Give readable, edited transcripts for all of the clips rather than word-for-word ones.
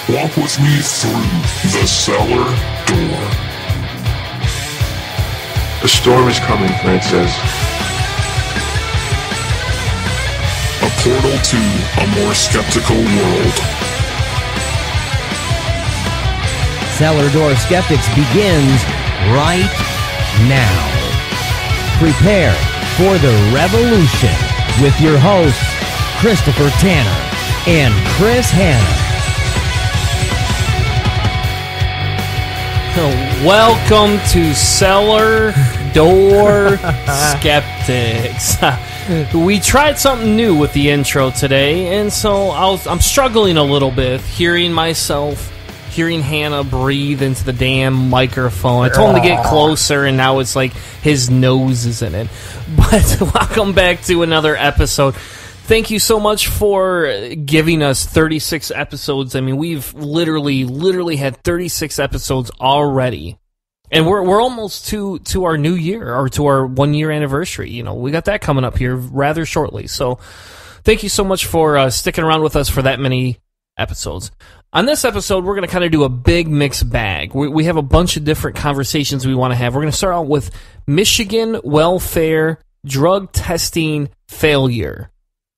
Walk with me through the cellar door. A storm is coming, Francis. A portal to a more skeptical world. Cellar Door Skeptics begins right now. Prepare for the revolution with your hosts, Christopher Tanner and Chris Hanna. Welcome to Cellar Door Skeptics. We tried something new with the intro today, and so I'm struggling a little bit hearing Hannah breathe into the damn microphone. I told him to get closer, and now it's like his nose is in it. But welcome back to another episode. Thank you so much for giving us 36 episodes. I mean, we've literally had 36 episodes already. And we're almost to our new year, or to our 1 year anniversary. You know, we got that coming up here rather shortly. So thank you so much for sticking around with us for that many episodes. On this episode, we're going to kind of do a big mixed bag. We have a bunch of different conversations we want to have. We're going to start out with Michigan welfare drug testing failure.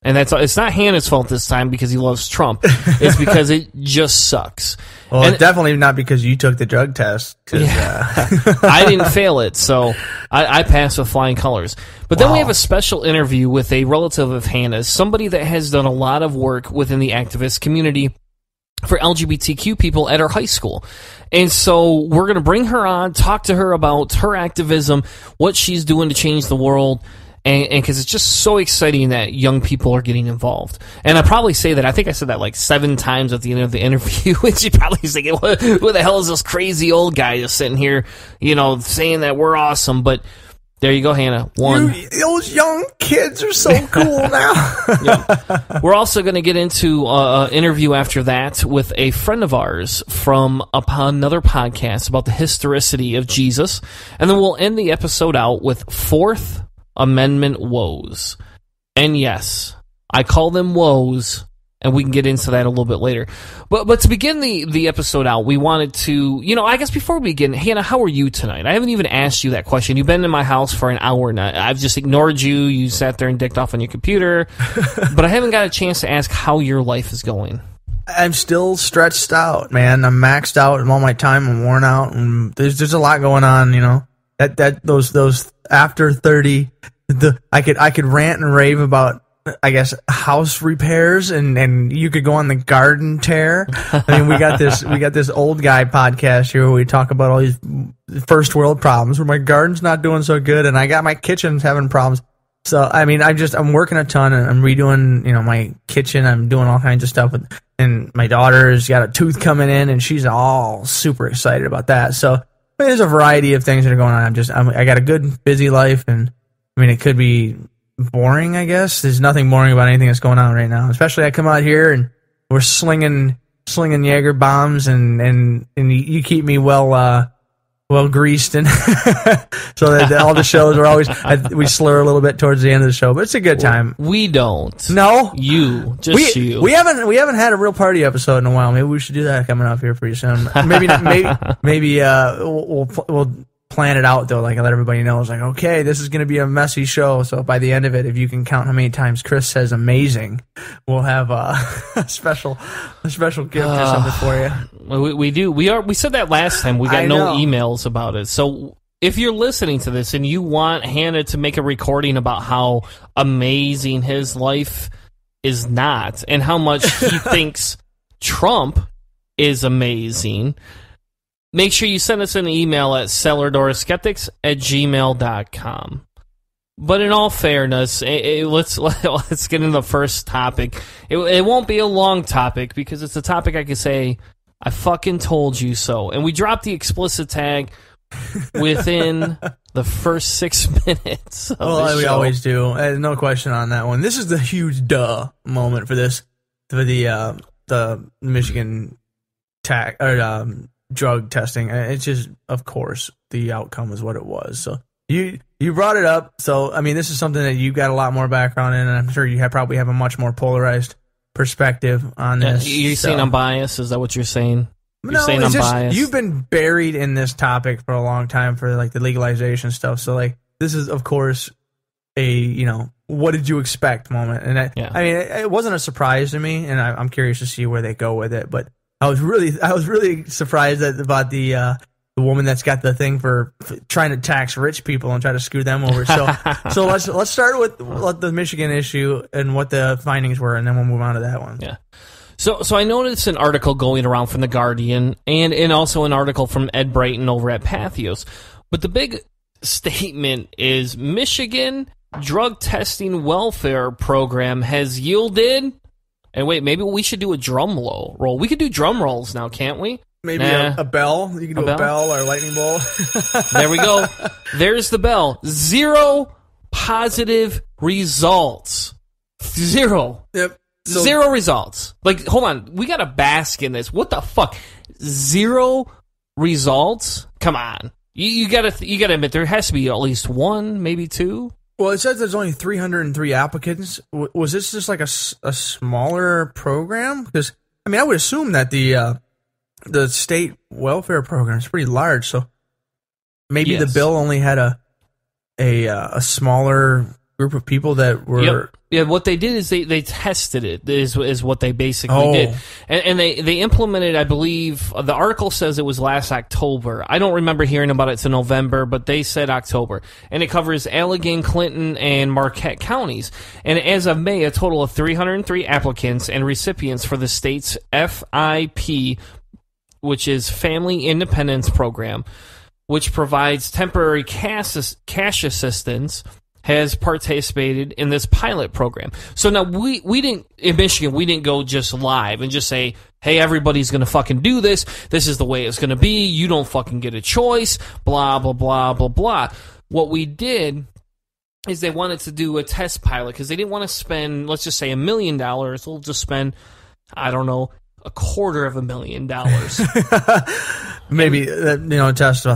And it's not Hannah's fault this time because he loves Trump. It's because it just sucks. Well, and it's definitely not because you took the drug test. I didn't fail it, so I passed with flying colors. But then we have a special interview with a relative of Hannah's, somebody that has done a lot of work within the activist community for LGBTQ people at our high school. And so we're going to bring her on, talk to her about her activism, what she's doing to change the world. And because it's just so exciting that young people are getting involved. And I probably say that, I think I said that like 7 times at the end of the interview, and she probably thinking, who the hell is this crazy old guy just sitting here, saying that we're awesome. But there you go, Hannah. Those young kids are so cool now. Yeah. We're also going to get into an interview after that with a friend of ours from another podcast about the historicity of Jesus. And then we'll end the episode out with Fourth Amendment woes. And yes, I call them woes, and we can get into that a little bit later. But to begin the episode out, we wanted to, I guess before we begin, Hannah, how are you tonight? I haven't even asked you that question. You've been in my house for an hour now. I've just ignored you. You sat there and dicked off on your computer. But I haven't got a chance to ask how your life is going. I'm still stretched out, man. I'm maxed out and all my time. I'm worn out, and there's a lot going on, those after 30, I could rant and rave about, I guess, house repairs, and you could go on the garden tear. I mean, we got this old guy podcast here where we talk about all these first world problems where my garden's not doing so good and I got my kitchen's having problems. So I mean, I'm working a ton, and I'm redoing, my kitchen. I'm doing all kinds of stuff and my daughter's got a tooth coming in, and she's all super excited about that. So there's a variety of things that are going on. I got a good, busy life, and I mean, it could be boring, I guess. There's nothing boring about anything that's going on right now. Especially I come out here and we're slinging Jaeger bombs, and you keep me well greased, and so that all the shows are always we slur a little bit towards the end of the show, but it's a good time. We don't. No, you. We haven't had a real party episode in a while. Maybe we should do that coming up here pretty soon. Maybe we'll plan it out though, like let everybody know. It's like, okay, this is going to be a messy show. So by the end of it, if you can count how many times Chris says "amazing," we'll have a special gift or something for you. We do. We said that last time. We got no emails about it. So if you're listening to this and you want Hannah to make a recording about how amazing his life is not, and how much he thinks Trump is amazing, make sure you send us an email at cellardoorskeptics@gmail.com. But in all fairness, let's get into the first topic. It won't be a long topic because it's a topic I can say, I fucking told you so. And we dropped the explicit tag within the first 6 minutes of the show. We always do. No question on that one. This is the huge duh moment for the Michigan drug testing. It's just, of course, the outcome is what it was. So you brought it up. So I mean, this is something that you've got a lot more background in, and I'm sure you probably have a much more polarized perspective on this. You're saying I'm biased? Is that what you're saying? You're saying it's I'm just, biased? you've been buried in this topic for a long time for like the legalization stuff. So like this is of course a what did you expect moment, and I mean it wasn't a surprise to me, and I'm curious to see where they go with it. But I was really surprised about the woman that's got the thing for trying to tax rich people and try to screw them over. So let's start with the Michigan issue and what the findings were, and then we'll move on to that one. Yeah. So I noticed an article going around from The Guardian and also an article from Ed Brighton over at Pathos. But the big statement is Michigan drug testing welfare program has yielded. And wait, maybe we should do a drum roll. We could do drum rolls now, can't we? Maybe a bell. You can do a bell or a lightning bolt. There we go. There's the bell. 0 positive results. 0. Yep. So, 0 results. Like, hold on. We got to bask in this. What the fuck? 0 results? Come on. You gotta admit there has to be at least 1, maybe 2. Well, it says there's only 303 applicants. Was this just like a smaller program? Because I mean, I would assume that the state welfare program is pretty large, so maybe the bill only had a smaller group of people that were. Yep. Yeah, what they did is they tested it. Is what they basically did, and they implemented. I believe the article says it was last October. I don't remember hearing about it to November, but they said October, and it covers Allegheny, Clinton, and Marquette counties. And as of May, a total of 303 applicants and recipients for the state's FIP, which is Family Independence Program, which provides temporary cash assistance, has participated in this pilot program. So now we didn't, in Michigan, we didn't go just live and just say, hey, everybody's going to fucking do this. This is the way it's going to be. You don't fucking get a choice, blah, blah, blah, blah, blah. What we did is they wanted to do a test pilot because they didn't want to spend, let's just say $1 million. They'll just spend, I don't know, $250,000. Maybe test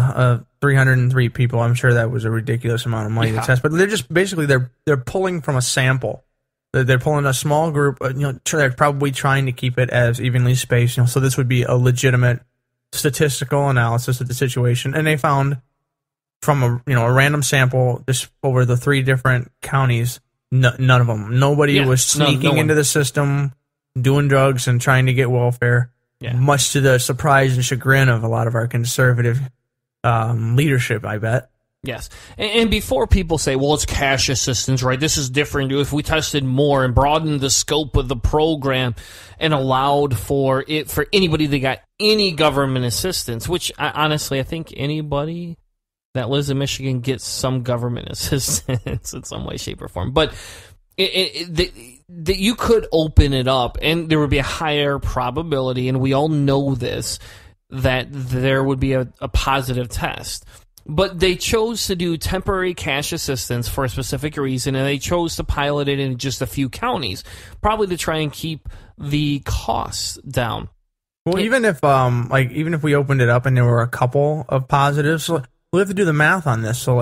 303 people. I'm sure that was a ridiculous amount of money to test, but they're just basically they're pulling from a sample. They're pulling a small group. They're probably trying to keep it as evenly spaced. So this would be a legitimate statistical analysis of the situation, and they found from a random sample just over the 3 different counties, none of them. Nobody was sneaking into the system, doing drugs and trying to get welfare, much to the surprise and chagrin of a lot of our conservative leadership, I bet. Yes. And before people say, well, it's cash assistance, right? This is different. If we tested more and broadened the scope of the program and allowed for anybody that got any government assistance, which honestly, I think anybody that lives in Michigan gets some government assistance in some way, shape, or form. But that you could open it up, and there would be a higher probability, and we all know this, that there would be a positive test. But they chose to do temporary cash assistance for a specific reason, and they chose to pilot it in just a few counties, probably to try and keep the costs down. Well, even if we opened it up and there were a couple of positives, so we have to do the math on this. So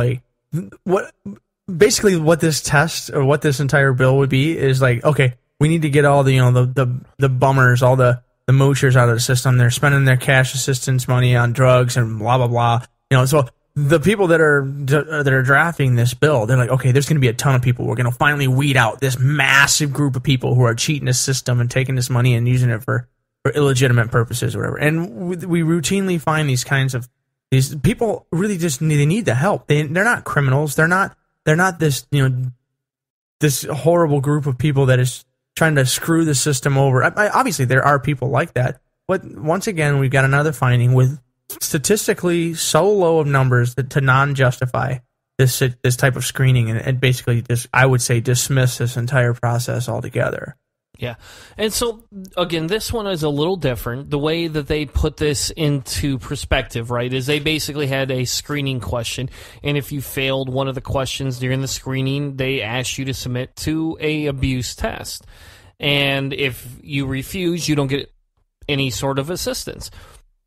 what this test or what this entire bill would be is like, okay, we need to get all the bummers, all the moochers out of the system. They're spending their cash assistance money on drugs and blah blah blah. So the people that are drafting this bill, they're like, okay, there's going to be a ton of people. We're going to finally weed out this massive group of people who are cheating the system and taking this money and using it for illegitimate purposes or whatever. And we routinely find these people really just need the help. They're not criminals. They're not this this horrible group of people that is trying to screw the system over. Obviously, there are people like that, but once again, we've got another finding with statistically so low of numbers to non-justify this type of screening and basically I would say dismiss this entire process altogether. Yeah. And so, again, this one is a little different. The way that they put this into perspective, right, is they basically had a screening question, and if you failed one of the questions during the screening, they asked you to submit to a abuse test. And if you refuse, you don't get any sort of assistance.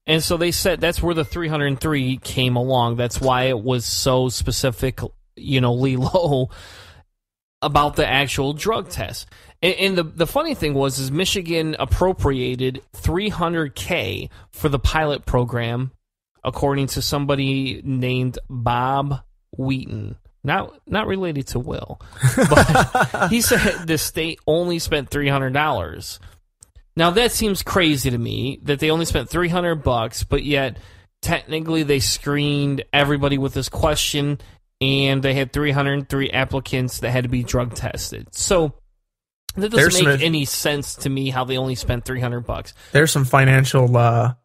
And so they said that's where the 303 came along. That's why it was so specifically low about the actual drug test. And the funny thing is Michigan appropriated $300K for the pilot program, according to somebody named Bob Wheaton. Not related to Will, but he said the state only spent $300. Now that seems crazy to me that they only spent $300, but yet technically they screened everybody with this question, and they had 303 applicants that had to be drug tested. So that doesn't make any sense to me how they only spent $300. There's some financial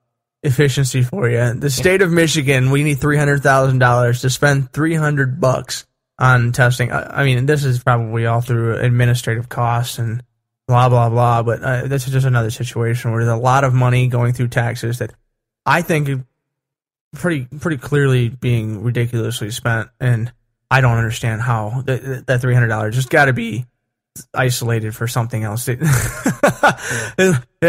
efficiency for you. The state of Michigan, we need $300,000 to spend $300 on testing. I mean, this is probably all through administrative costs and blah, blah, blah, but this is just another situation where there's a lot of money going through taxes that I think pretty clearly being ridiculously spent, and I don't understand how that $300 just got to be isolated for something else. I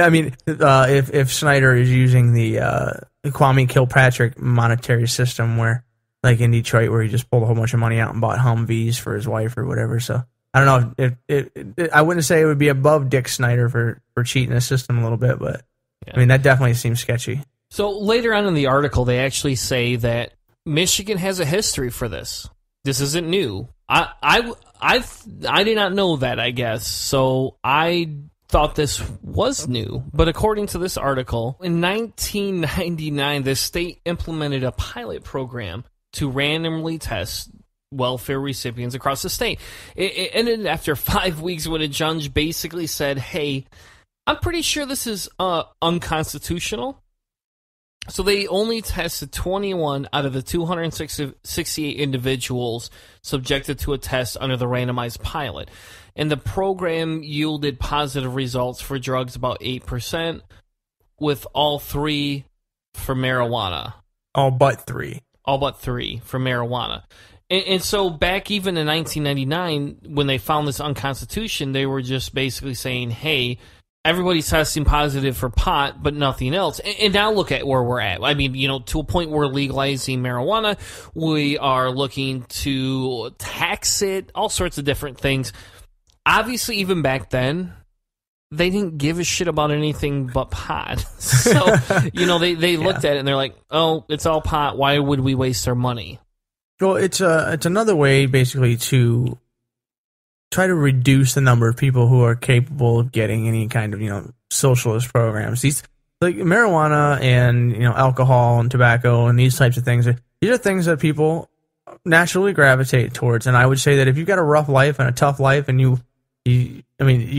mean, if Snyder is using the Kwame Kilpatrick monetary system, where like in Detroit, where he just pulled a whole bunch of money out and bought Humvees for his wife or whatever, so I don't know if I wouldn't say it would be above Dick Snyder for cheating the system a little bit, but yeah. I mean that definitely seems sketchy. So later on in the article, they actually say that Michigan has a history for this. This isn't new. I did not know that, I guess. So I thought this was new. But according to this article, in 1999, the state implemented a pilot program to randomly test welfare recipients across the state. It ended after 5 weeks when a judge basically said, hey, I'm pretty sure this is unconstitutional. So they only tested 21 out of the 268 individuals subjected to a test under the randomized pilot. And the program yielded positive results for drugs about 8%, with all three for marijuana. All but three. All but three for marijuana. And so back even in 1999, when they found this unconstitutional, they were just basically saying, hey, everybody's testing positive for pot, but nothing else. And now look at where we're at. I mean, to a point where we're legalizing marijuana. We are looking to tax it, all sorts of different things. Obviously, even back then, they didn't give a shit about anything but pot. So, they looked at it and they're like, oh, it's all pot. Why would we waste our money? Well, it's another way, basically, to try to reduce the number of people who are capable of getting any kind of, socialist programs. These, like marijuana and, alcohol and tobacco and these types of things, these are things that people naturally gravitate towards. And I would say that if you've got a rough life and a tough life and you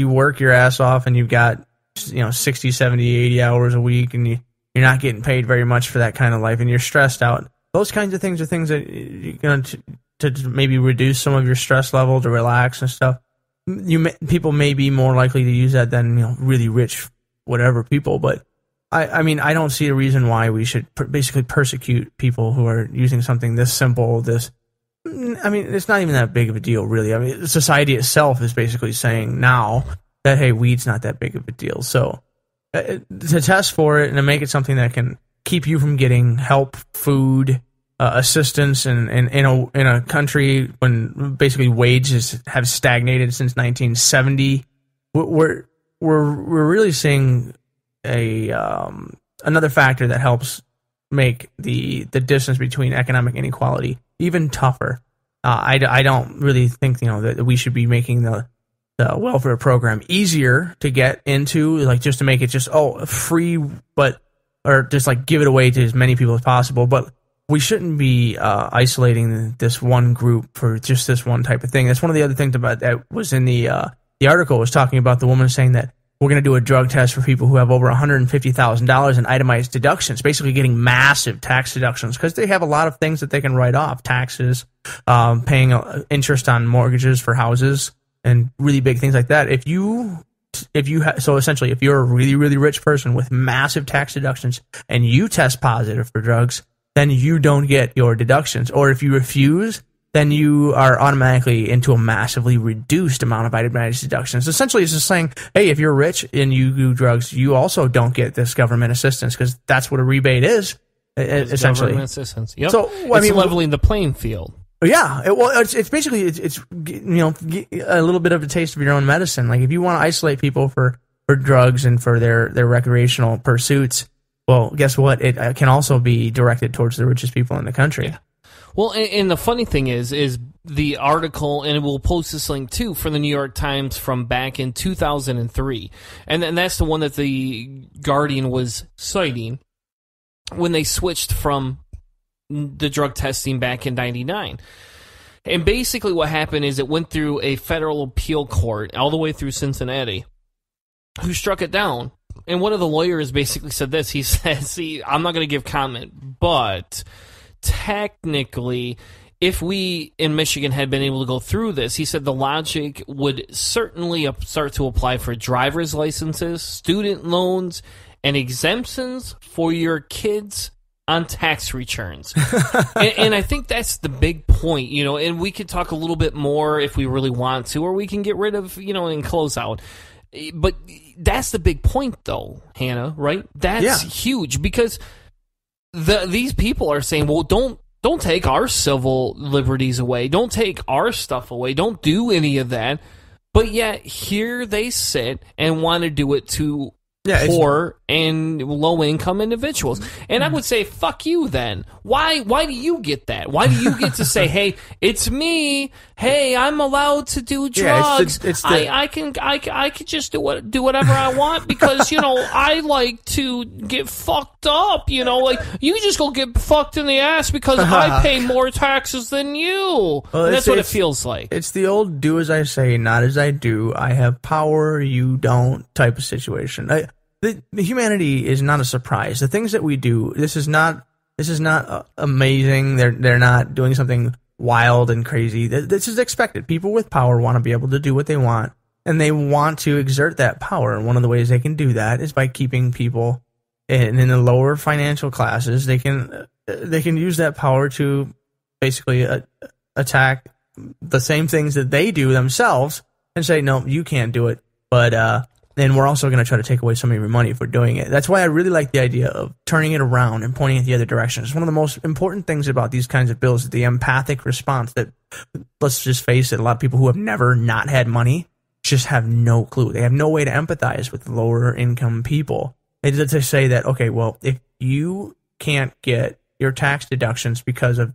work your ass off and you've got, 60, 70, 80 hours a week and you're not getting paid very much for that kind of life and you're stressed out, those kinds of things are things that you're going to maybe reduce some of your stress level, to relax and stuff. People may be more likely to use that than really rich whatever people. But I mean I don't see a reason why we should basically persecute people who are using something this simple. I mean it's not even that big of a deal, really. I mean society itself is basically saying now that hey, weed's not that big of a deal. So to test for it and to make it something that can keep you from getting help, food, assistance in a country when basically wages have stagnated since 1970, we're really seeing another factor that helps make the distance between economic inequality even tougher. I don't really think that we should be making the welfare program easier to get into, like just to make it just free, or just like give it away to as many people as possible, but we shouldn't be isolating this one group for just this one type of thing. That's one of the other things about that was in the article, was talking about the woman saying that we're going to do a drug test for people who have over $150,000 in itemized deductions, basically getting massive tax deductions because they have a lot of things that they can write off, taxes, paying interest on mortgages for houses, and really big things like that. So essentially, if you're a really, really rich person with massive tax deductions and you test positive for drugs, then you don't get your deductions. Or if you refuse, then you are automatically into a massively reduced amount of itemized deductions. Essentially, it's just saying, hey, if you're rich and you do drugs, you also don't get this government assistance, because that's what a rebate is, essentially. Government assistance. Yep. So, it's leveling the playing field. Yeah, it's basically it's a little bit of a taste of your own medicine. Like if you want to isolate people for drugs and for their recreational pursuits, well, guess what? It can also be directed towards the richest people in the country. Yeah. Well, and the funny thing is the article, and we'll post this link too, for the New York Times from back in 2003, and that's the one that the Guardian was citing when they switched from the drug testing back in 99. And basically what happened is it went through a federal appeal court all the way through Cincinnati, who struck it down. And one of the lawyers basically said this. He said, see, I'm not going to give comment, but technically, if we in Michigan had been able to go through this, he said the logic would certainly start to apply for driver's licenses, student loans, and exemptions for your kids on tax returns. and I think that's the big point, and we could talk a little bit more if we really want to, or we can get rid of, and close out. But that's the big point, though, Hannah, right? That's huge, because these people are saying, well, don't take our civil liberties away. Don't take our stuff away. Don't do any of that. But yet, here they sit and want to do it to poor and low-income individuals. And I would say, fuck you then. Why do you get that? Why do you get to say, hey, it's me. Hey, I'm allowed to do drugs. I can just do whatever I want because, I like to get fucked up, like, you just go get fucked in the ass because I pay more taxes than you. Well, and that's what it feels like. It's the old do as I say, not as I do. I have power, you don't type of situation. The humanity is not a surprise. The things that we do, this is not amazing. They're not doing something wild and crazy. This is expected. People with power want to be able to do what they want, and they want to exert that power. And one of the ways they can do that is by keeping people in the lower financial classes. They can use that power to basically attack the same things that they do themselves and say, no, you can't do it. But then we're also going to try to take away some of your money for doing it. That's why I really like the idea of turning it around and pointing it the other direction. It's one of the most important things about these kinds of bills is the empathic response that, let's just face it, a lot of people who have never not had money just have no clue. They have no way to empathize with lower income people. It's to say that, okay, well, if you can't get your tax deductions because of,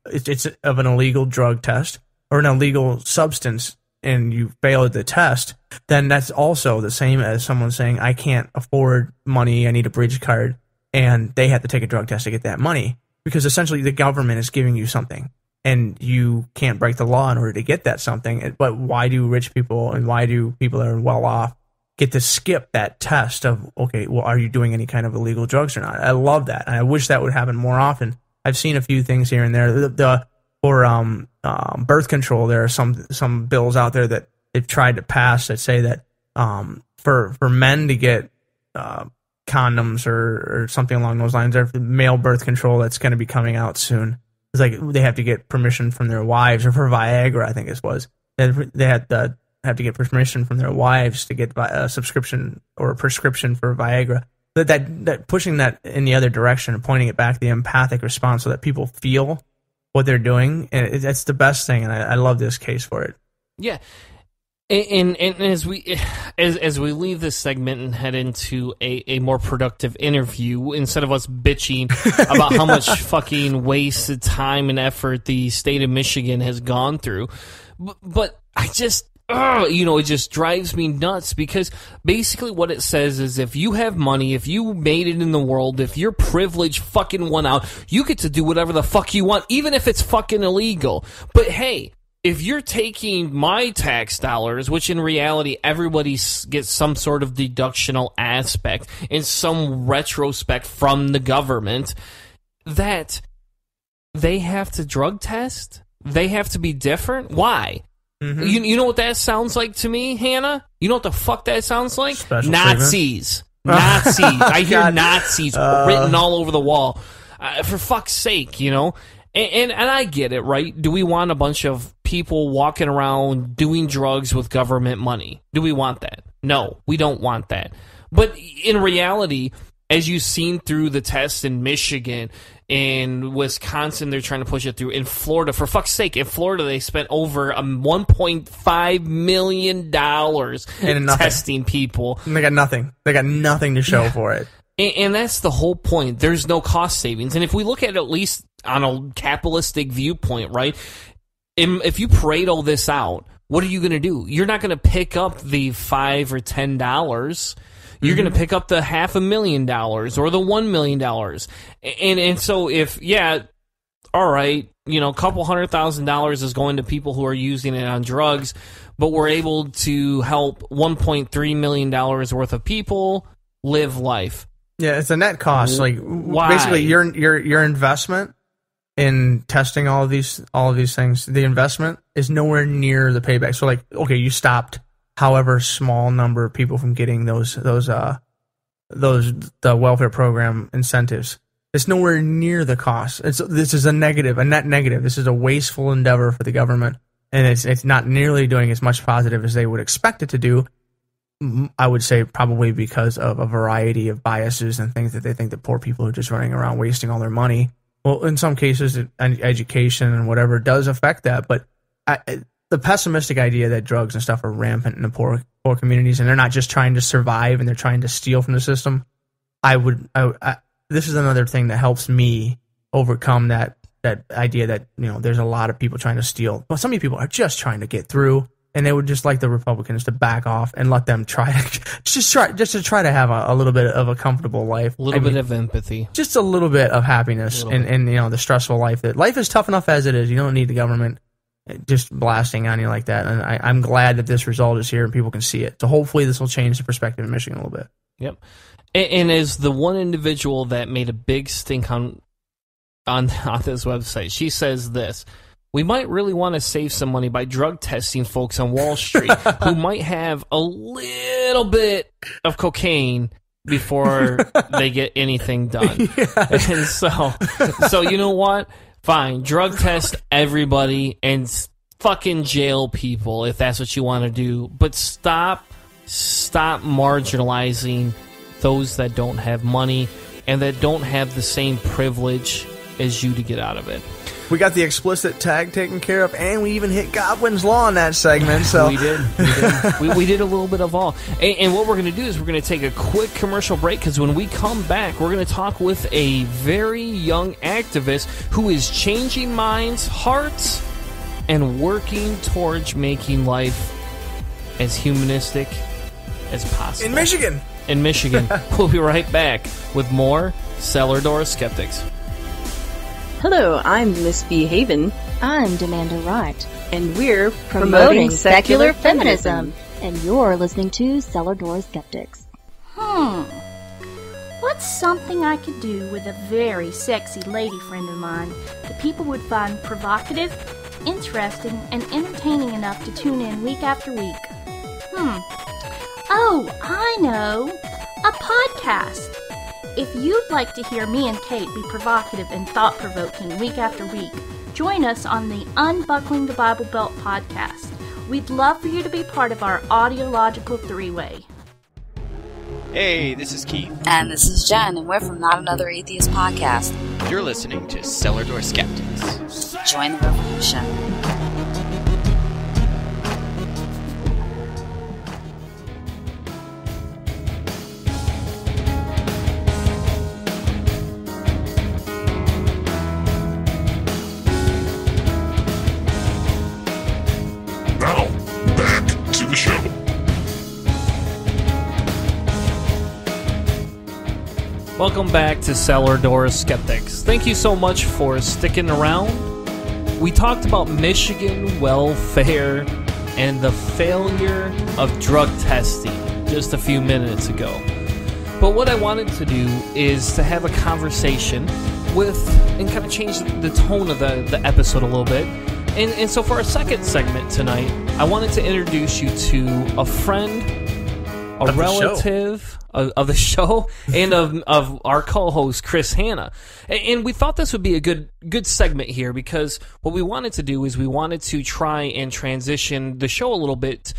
it's of an illegal drug test or an illegal substance, and you failed the test, then that's also the same as someone saying, I can't afford money, I need a bridge card, and they have to take a drug test to get that money, because essentially the government is giving you something, and you can't break the law in order to get that something. But why do rich people and why do people that are well off get to skip that test of, okay, well, are you doing any kind of illegal drugs or not? I love that, and I wish that would happen more often. I've seen a few things here and there. For birth control, there are some bills out there that they've tried to pass that say that for men to get condoms or something along those lines, or male birth control that's going to be coming out soon. It's like they have to get permission from their wives, or for Viagra, I think it was. They had to have to get permission from their wives to get a subscription or a prescription for Viagra. That pushing that in the other direction and pointing it back, the empathic response, so that people feel what they're doing, and that's the best thing, and I love this case for it. Yeah, and as we leave this segment and head into a more productive interview, instead of us bitching about how much fucking wasted time and effort the state of Michigan has gone through, but I just, it just drives me nuts, because basically what it says is, if you have money, if you made it in the world, if your privilege fucking won out, you get to do whatever the fuck you want, even if it's fucking illegal. But hey, if you're taking my tax dollars, which in reality everybody gets some sort of deductional aspect in some retrospect from the government, that they have to drug test, they have to be different. Why? Mm-hmm. You know what that sounds like to me, Hannah? You know what the fuck that sounds like? Special Nazis. Nazis. I hear Nazis written all over the wall. For fuck's sake, And I get it, right? Do we want a bunch of people walking around doing drugs with government money? Do we want that? No, we don't want that. But in reality, as you've seen through the tests in Michigan, In Wisconsin, they're trying to push it through. In Florida, for fuck's sake, in Florida, they spent over $1.5 million testing people. And they got nothing. They got nothing to show for it. And that's the whole point. There's no cost savings. And if we look at least on a capitalistic viewpoint, right? If you Pareto this out, what are you going to do? You're not going to pick up the $5 or $10. You're going to pick up the $500,000 or the $1 million. And so all right, a couple $100,000 is going to people who are using it on drugs, but we're able to help $1.3 million worth of people live life. Yeah, it's a net cost. Like, why? Basically, your investment in testing all of these things, the investment is nowhere near the payback. So, like, okay, you stopped however small number of people from getting the welfare program incentives. It's nowhere near the cost. This is a net negative. This is a wasteful endeavor for the government, and it's not nearly doing as much positive as they would expect it to do. I would say probably because of a variety of biases and things that they think that poor people are just running around wasting all their money. Well, in some cases, education and whatever does affect that, but the pessimistic idea that drugs and stuff are rampant in the poor communities and they're not just trying to survive and they're trying to steal from the system, this is another thing that helps me overcome that idea that there's a lot of people trying to steal. Well, some of you people are just trying to get through. And they would just like the Republicans to back off and let them try to have a little bit of a comfortable life, a little bit of empathy, just a little bit of happiness, and the stressful life that life is tough enough as it is. You don't need the government just blasting on you like that. And I'm glad that this result is here and people can see it. So hopefully this will change the perspective in Michigan a little bit. Yep. And as the one individual that made a big stink on this website, she says this. We might really want to save some money by drug testing folks on Wall Street who might have a little bit of cocaine before they get anything done. Yes. And so you know what? Fine, drug test everybody and fucking jail people if that's what you want to do. But stop marginalizing those that don't have money and that don't have the same privilege as you to get out of it. We got the explicit tag taken care of, and we even hit Godwin's Law in that segment. So we did. We did a little bit of all. And what we're going to do is we're going to take a quick commercial break, because when we come back, we're going to talk with a very young activist who is changing minds, hearts, and working towards making life as humanistic as possible. In Michigan. We'll be right back with more Cellar Door Skeptics. Hello, I'm Miss B. Haven. I'm Demanda Wright. And we're promoting secular feminism. And you're listening to Cellar Door Skeptics. What's something I could do with a very sexy lady friend of mine that people would find provocative, interesting, and entertaining enough to tune in week after week? Oh, I know! A podcast! If you'd like to hear me and Kate be provocative and thought-provoking week after week, join us on the Unbuckling the Bible Belt podcast. We'd love for you to be part of our audiological three-way. Hey, this is Keith. And this is Jen, and we're from Not Another Atheist Podcast. You're listening to Cellar Door Skeptics. Join the revolution. Welcome back to Cellar Door Skeptics. Thank you so much for sticking around. We talked about Michigan welfare and the failure of drug testing just a few minutes ago. But what I wanted to do is to have a conversation with, and kind of change the tone of the episode a little bit. And so for our second segment tonight, I wanted to introduce you to a friend, a relative, of the show and of our co-host Chris Hanna. And we thought this would be a good segment here, because what we wanted to do is we wanted to try and transition the show a little bit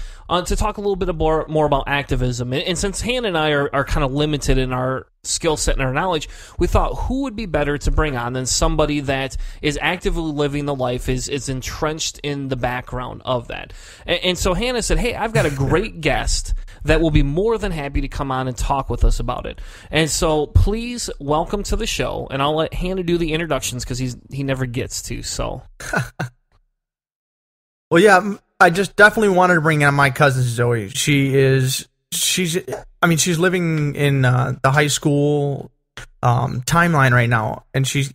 to talk a little bit more about activism. And since Hannah and I are kind of limited in our skill set and our knowledge, we thought who would be better to bring on than somebody that is actively living the life, is entrenched in the background of that. And so Hannah said, hey, I've got a great guest that will be more than happy to come on and talk with us about it. And so please welcome to the show, and I'll let Hannah do the introductions because he never gets to. So, well, yeah, I just definitely wanted to bring on my cousin Zoe. She's living in the high school timeline right now, and she's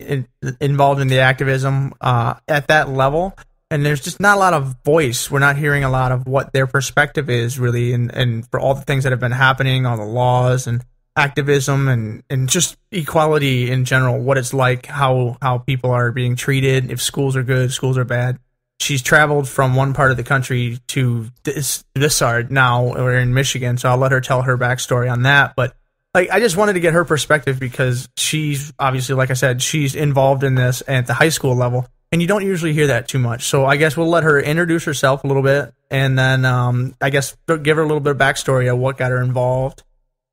involved in the activism at that level. And there's just not a lot of voice. We're not hearing a lot of what their perspective is, really, and for all the things that have been happening, all the laws and activism and just equality in general, what it's like, how people are being treated, if schools are good, schools are bad. She's traveled from one part of the country to this side now. We're in Michigan, so I'll let her tell her backstory on that. But I just wanted to get her perspective because she's obviously, like I said, she's involved in this at the high school level. And you don't usually hear that too much. So I guess we'll let her introduce herself a little bit, and then I guess give her a little bit of backstory of what got her involved,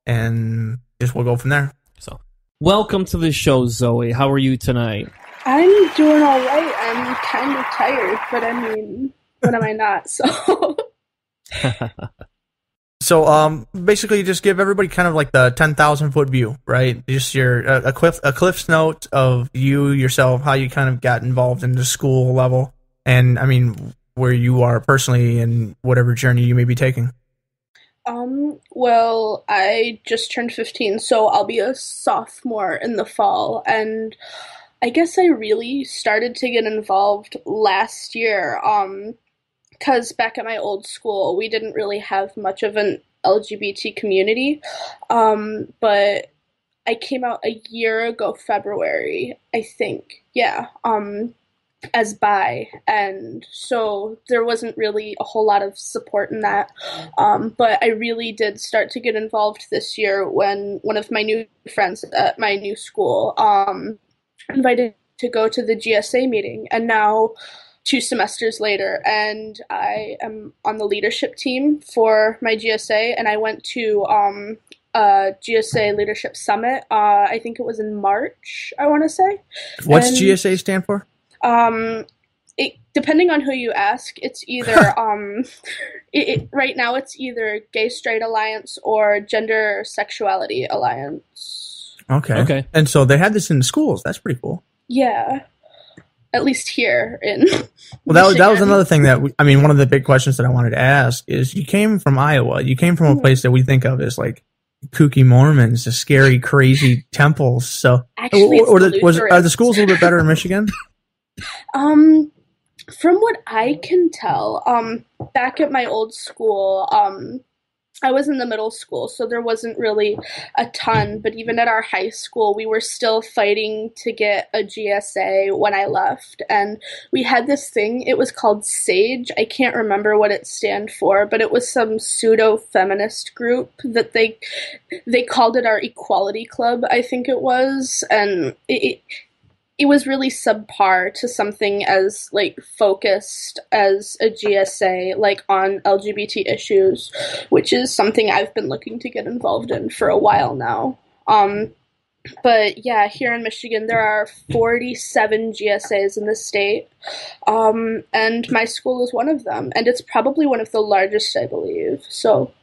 and just we'll go from there. So, welcome to the show, Zoe. How are you tonight? I'm doing all right. I'm kind of tired, but I mean, when am I not? So... So, basically, just give everybody kind of like the 10,000-foot view, right? Just your a Cliff's note of you yourself, how you kind of got involved in the school level, and I mean where you are personally and whatever journey you may be taking. Well, I just turned 15, so I'll be a sophomore in the fall, and I guess I really started to get involved last year. Because back at my old school, we didn't really have much of an LGBT community, but I came out a year ago, February, I think, as bi, and so there wasn't really a whole lot of support in that, but I really did start to get involved this year when one of my new friends at my new school invited to go to the GSA meeting, and now 2 semesters later, and I am on the leadership team for my GSA, and I went to a GSA Leadership Summit, I think it was in March, I want to say. What's GSA stand for? Depending on who you ask, it's either, right now it's either Gay Straight Alliance or Gender Sexuality Alliance. Okay. And so they had this in the schools. That's pretty cool. Yeah. At least here in Well, that was another thing that one of the big questions that I wanted to ask is you came from Iowa. You came from a place that we think of as like kooky Mormons, the scary, crazy temples. So, actually, are the schools a little bit better in Michigan? From what I can tell, back at my old school, I was in the middle school, so there wasn't really a ton, but even at our high school, we were still fighting to get a GSA when I left, and we had this thing, it was called SAGE, I can't remember what it stand for, but it was some pseudo-feminist group that they called it our Equality Club, I think it was, and it was really subpar to something as, like, focused as a GSA, like, on LGBT issues, which is something I've been looking to get involved in for a while now. But, yeah, here in Michigan, there are 47 GSAs in the state, and my school is one of them, and it's probably one of the largest, I believe, so...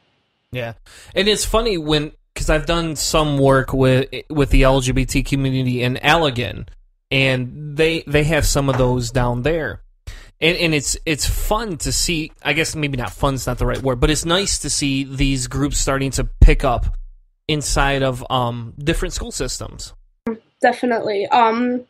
Yeah, and it's funny because I've done some work with the LGBT community in Allegan, and they have some of those down there, and it's fun to see. I guess maybe not fun's not the right word, but it's nice to see these groups starting to pick up inside of different school systems. Definitely. I'm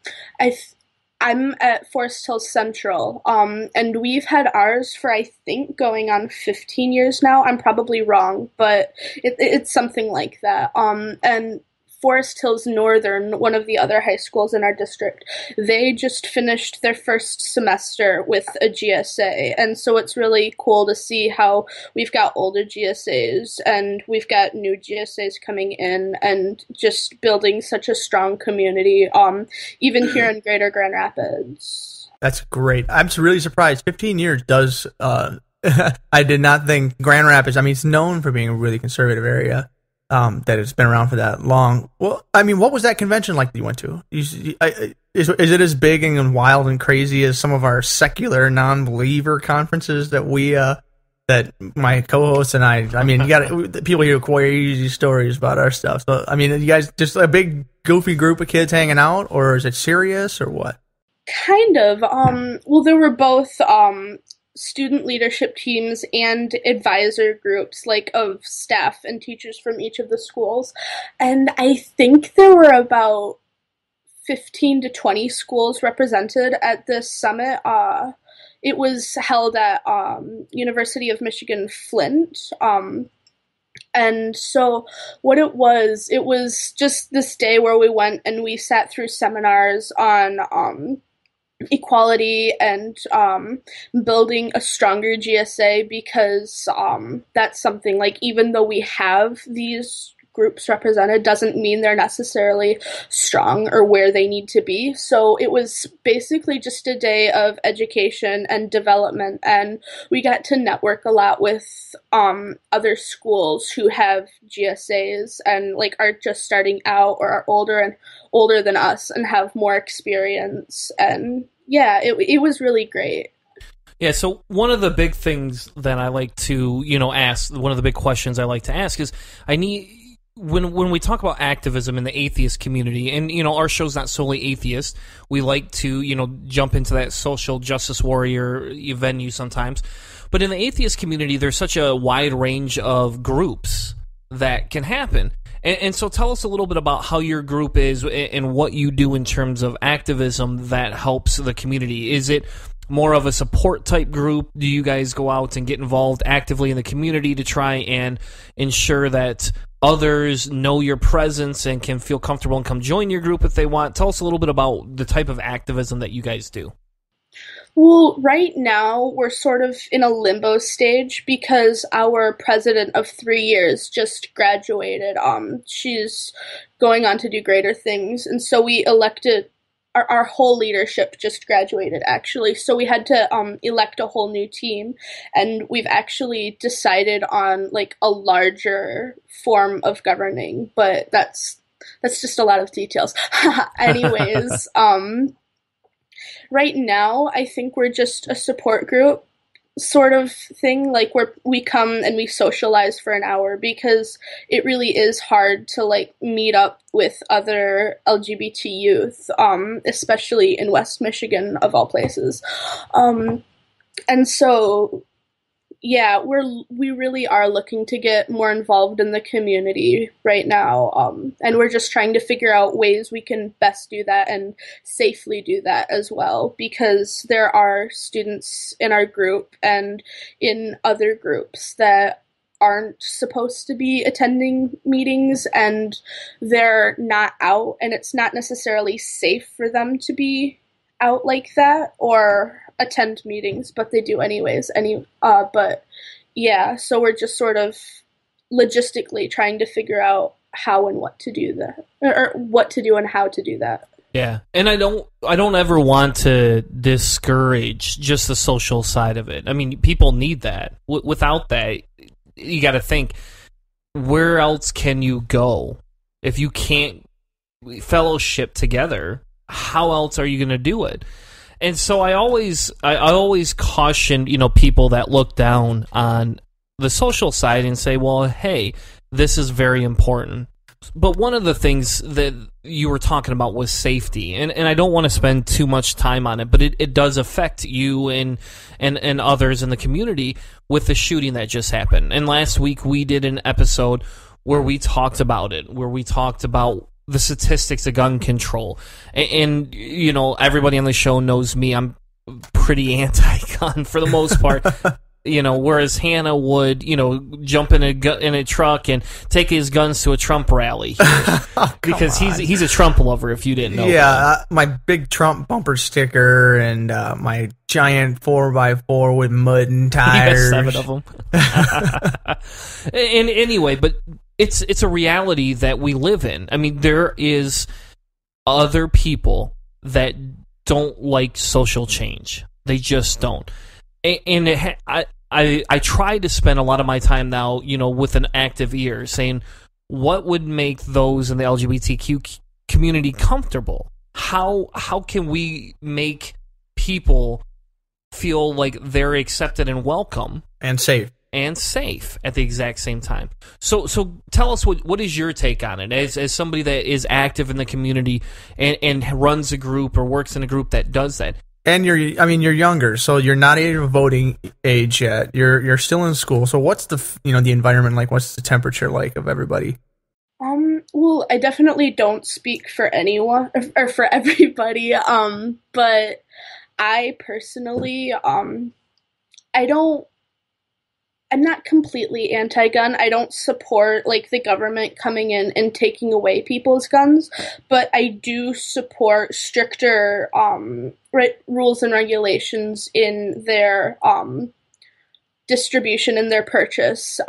at Forest Hills Central, and we've had ours for, I think, going on 15 years now. I'm probably wrong, but it's something like that. And Forest Hills Northern, one of the other high schools in our district, they just finished their first semester with a GSA. And so it's really cool to see how we've got older GSAs and we've got new GSAs coming in and just building such a strong community, even here in Greater Grand Rapids. That's great. I'm really surprised. 15 years does, I did not think Grand Rapids, I mean, it's known for being a really conservative area. That it's been around for that long. Well, I mean, what was that convention like that you went to? Is it as big and wild and crazy as some of our secular non-believer conferences that we that my co-hosts and I mean, you got people hear crazy stories about our stuff. So, I mean, you guys just a big goofy group of kids hanging out, or is it serious, or what? Kind of. Well, there were both student leadership teams and advisor groups, like of staff and teachers from each of the schools. And I think there were about 15 to 20 schools represented at this summit. It was held at University of Michigan Flint. And so what it was just this day where we went and we sat through seminars on equality and building a stronger GSA, because that's something, like, even though we have these groups represented doesn't mean they're necessarily strong or where they need to be. So it was basically just a day of education and development, and we got to network a lot with other schools who have GSAs and like are just starting out or are older than us and have more experience. And yeah, it was really great. Yeah, so one of the big things that I like to, ask, one of the big questions I like to ask is, when we talk about activism in the atheist community, and, our show's not solely atheist, we like to, jump into that social justice warrior venue sometimes, but in the atheist community, there's such a wide range of groups that can happen. And so tell us a little bit about how your group is and what you do in terms of activism that helps the community. Is it more of a support type group? Do you guys go out and get involved actively in the community to try and ensure that others know your presence and can feel comfortable and come join your group if they want? Tell us a little bit about the type of activism that you guys do. Well, right now we're sort of in a limbo stage because our president of 3 years just graduated. She's going on to do greater things, and so we elected our whole leadership just graduated, actually. So we had to elect a whole new team, and we've actually decided on like a larger form of governing, but that's just a lot of details. Anyways, right now I think we're just a support group sort of thing, like where we come and we socialize for an hour, because it really is hard to like meet up with other LGBT youth, especially in West Michigan of all places. And so yeah, we really are looking to get more involved in the community right now, and we're just trying to figure out ways we can best do that and safely do that as well, because there are students in our group and in other groups that aren't supposed to be attending meetings, and they're not out, and it's not necessarily safe for them to be out like that or attend meetings, but they do anyways. But yeah, so we're just sort of logistically trying to figure out how and what to do that, or what to do and how to do that. Yeah, and I don't ever want to discourage just the social side of it. I mean, people need that. Without that, you got to think, where else can you go if you can't fellowship together? How else are you going to do it? And so I always caution, people that look down on the social side and say, well, hey, this is very important. But one of the things that you were talking about was safety, and I don't want to spend too much time on it, but it does affect you and others in the community with the shooting that just happened. And last week we did an episode where we talked about it, where we talked about the statistics of gun control. And everybody on the show knows me. I'm pretty anti-gun for the most part. whereas Hannah would, jump in a truck and take his guns to a Trump rally. Because he's a Trump lover, if you didn't know. Yeah, my big Trump bumper sticker and my giant 4x4 with mud and tires. He has 7 of them. And anyway, but it's a reality that we live in. I mean, there is other people that don't like social change. They just don't. And I try to spend a lot of my time now, with an active ear, saying what would make those in the LGBTQ community comfortable. How can we make people feel like they're accepted and welcome and safe at the exact same time? So tell us what is your take on it as somebody that is active in the community and runs a group or works in a group that does that. And you're younger, so you're not of voting age yet. You're still in school. So what's the environment like? What's the temperature like of everybody? Well, I definitely don't speak for anyone or for everybody. But I personally, I'm not completely anti-gun. I don't support the government coming in and taking away people's guns, but I do support stricter rules and regulations in their distribution and their purchase.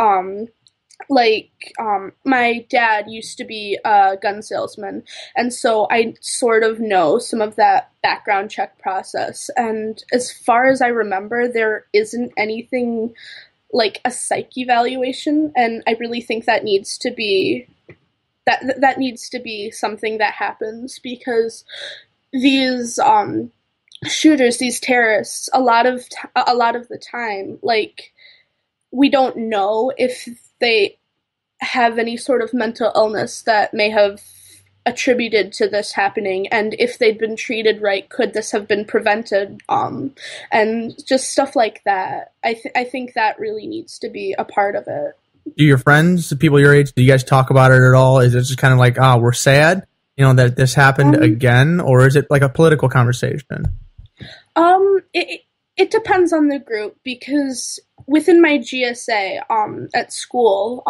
My dad used to be a gun salesman, and so I sort of know some of that background check process. And as far as I remember, there isn't anything like a psych evaluation, and I really think that needs to be that needs to be something that happens, because these shooters, these terrorists, a lot of the time, we don't know if they have any sort of mental illness that may have attributed to this happening, and if they'd been treated right, could this have been prevented, and just stuff like that. I think that really needs to be a part of it. Do your friends, the people your age, do you guys talk about it at all? Is it just kind of like, we're sad, that this happened again, or is it like a political conversation? It depends on the group, because within my GSA at school,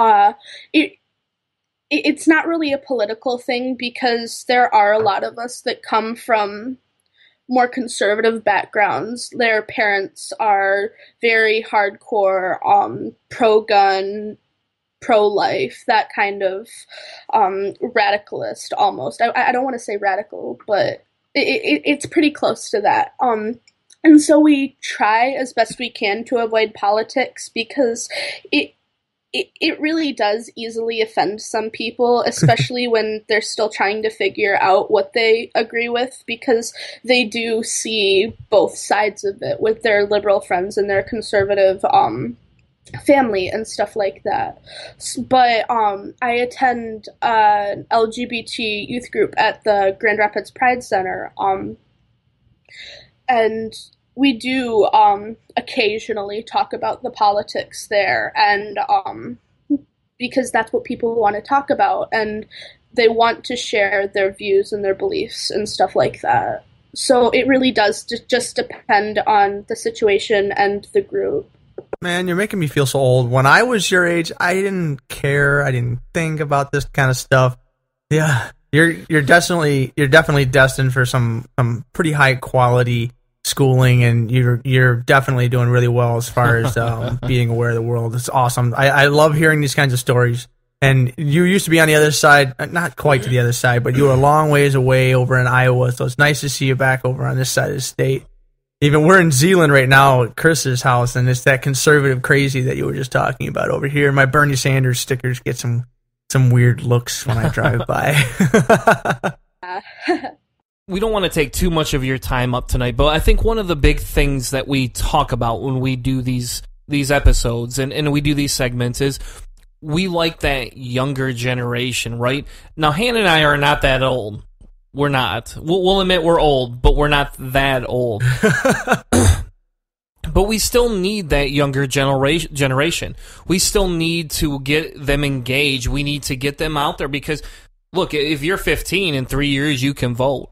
it's not really a political thing, because there are a lot of us that come from more conservative backgrounds. Their parents are very hardcore, pro-gun, pro-life, that kind of radicalist almost. I don't want to say radical, but it's pretty close to that. And so we try as best we can to avoid politics, because it really does easily offend some people, especially when they're still trying to figure out what they agree with, because they do see both sides of it with their liberal friends and their conservative family and stuff like that. But I attend an LGBT youth group at the Grand Rapids Pride Center, and we do occasionally talk about the politics there, and because that's what people want to talk about, and they want to share their views and their beliefs and stuff like that. So it really does just depend on the situation and the group. Man, you're making me feel so old. When I was your age, I didn't care. I didn't think about this kind of stuff. Yeah, you're definitely destined for some pretty high quality schooling, and you're definitely doing really well as far as being aware of the world. It's awesome. I love hearing these kinds of stories. And you used to be on the other side, not quite to the other side, but you were a long ways away over in Iowa, so it's nice to see you back over on this side of the state. Even we're in Zealand right now at Chris's house, and it's that conservative crazy that you were just talking about over here. My Bernie Sanders stickers get some weird looks when I drive by. We don't want to take too much of your time up tonight, but I think one of the big things that we talk about when we do these episodes and we do these segments is we like that younger generation, right? Now, Hannah and I are not that old. We're not. We'll admit we're old, but we're not that old. But we still need that younger generation. We still need to get them engaged. We need to get them out there because, look, if you're 15, in 3 years, you can vote.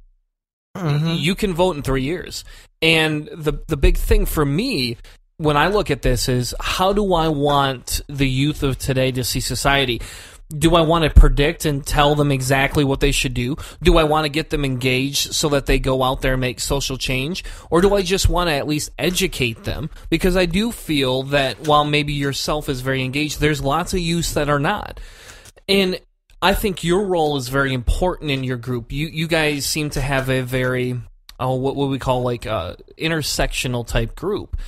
Mm-hmm. You can vote in 3 years. And the big thing for me, when I look at this is, how do I want the youth of today to see society? Do I want to predict and tell them exactly what they should do? Do I want to get them engaged so that they go out there and make social change? Or do I just want to at least educate them? Because I do feel that while maybe yourself is very engaged, there's lots of youths that are not. And I think your role is very important in your group. You guys seem to have a very, what we call like intersectional type group.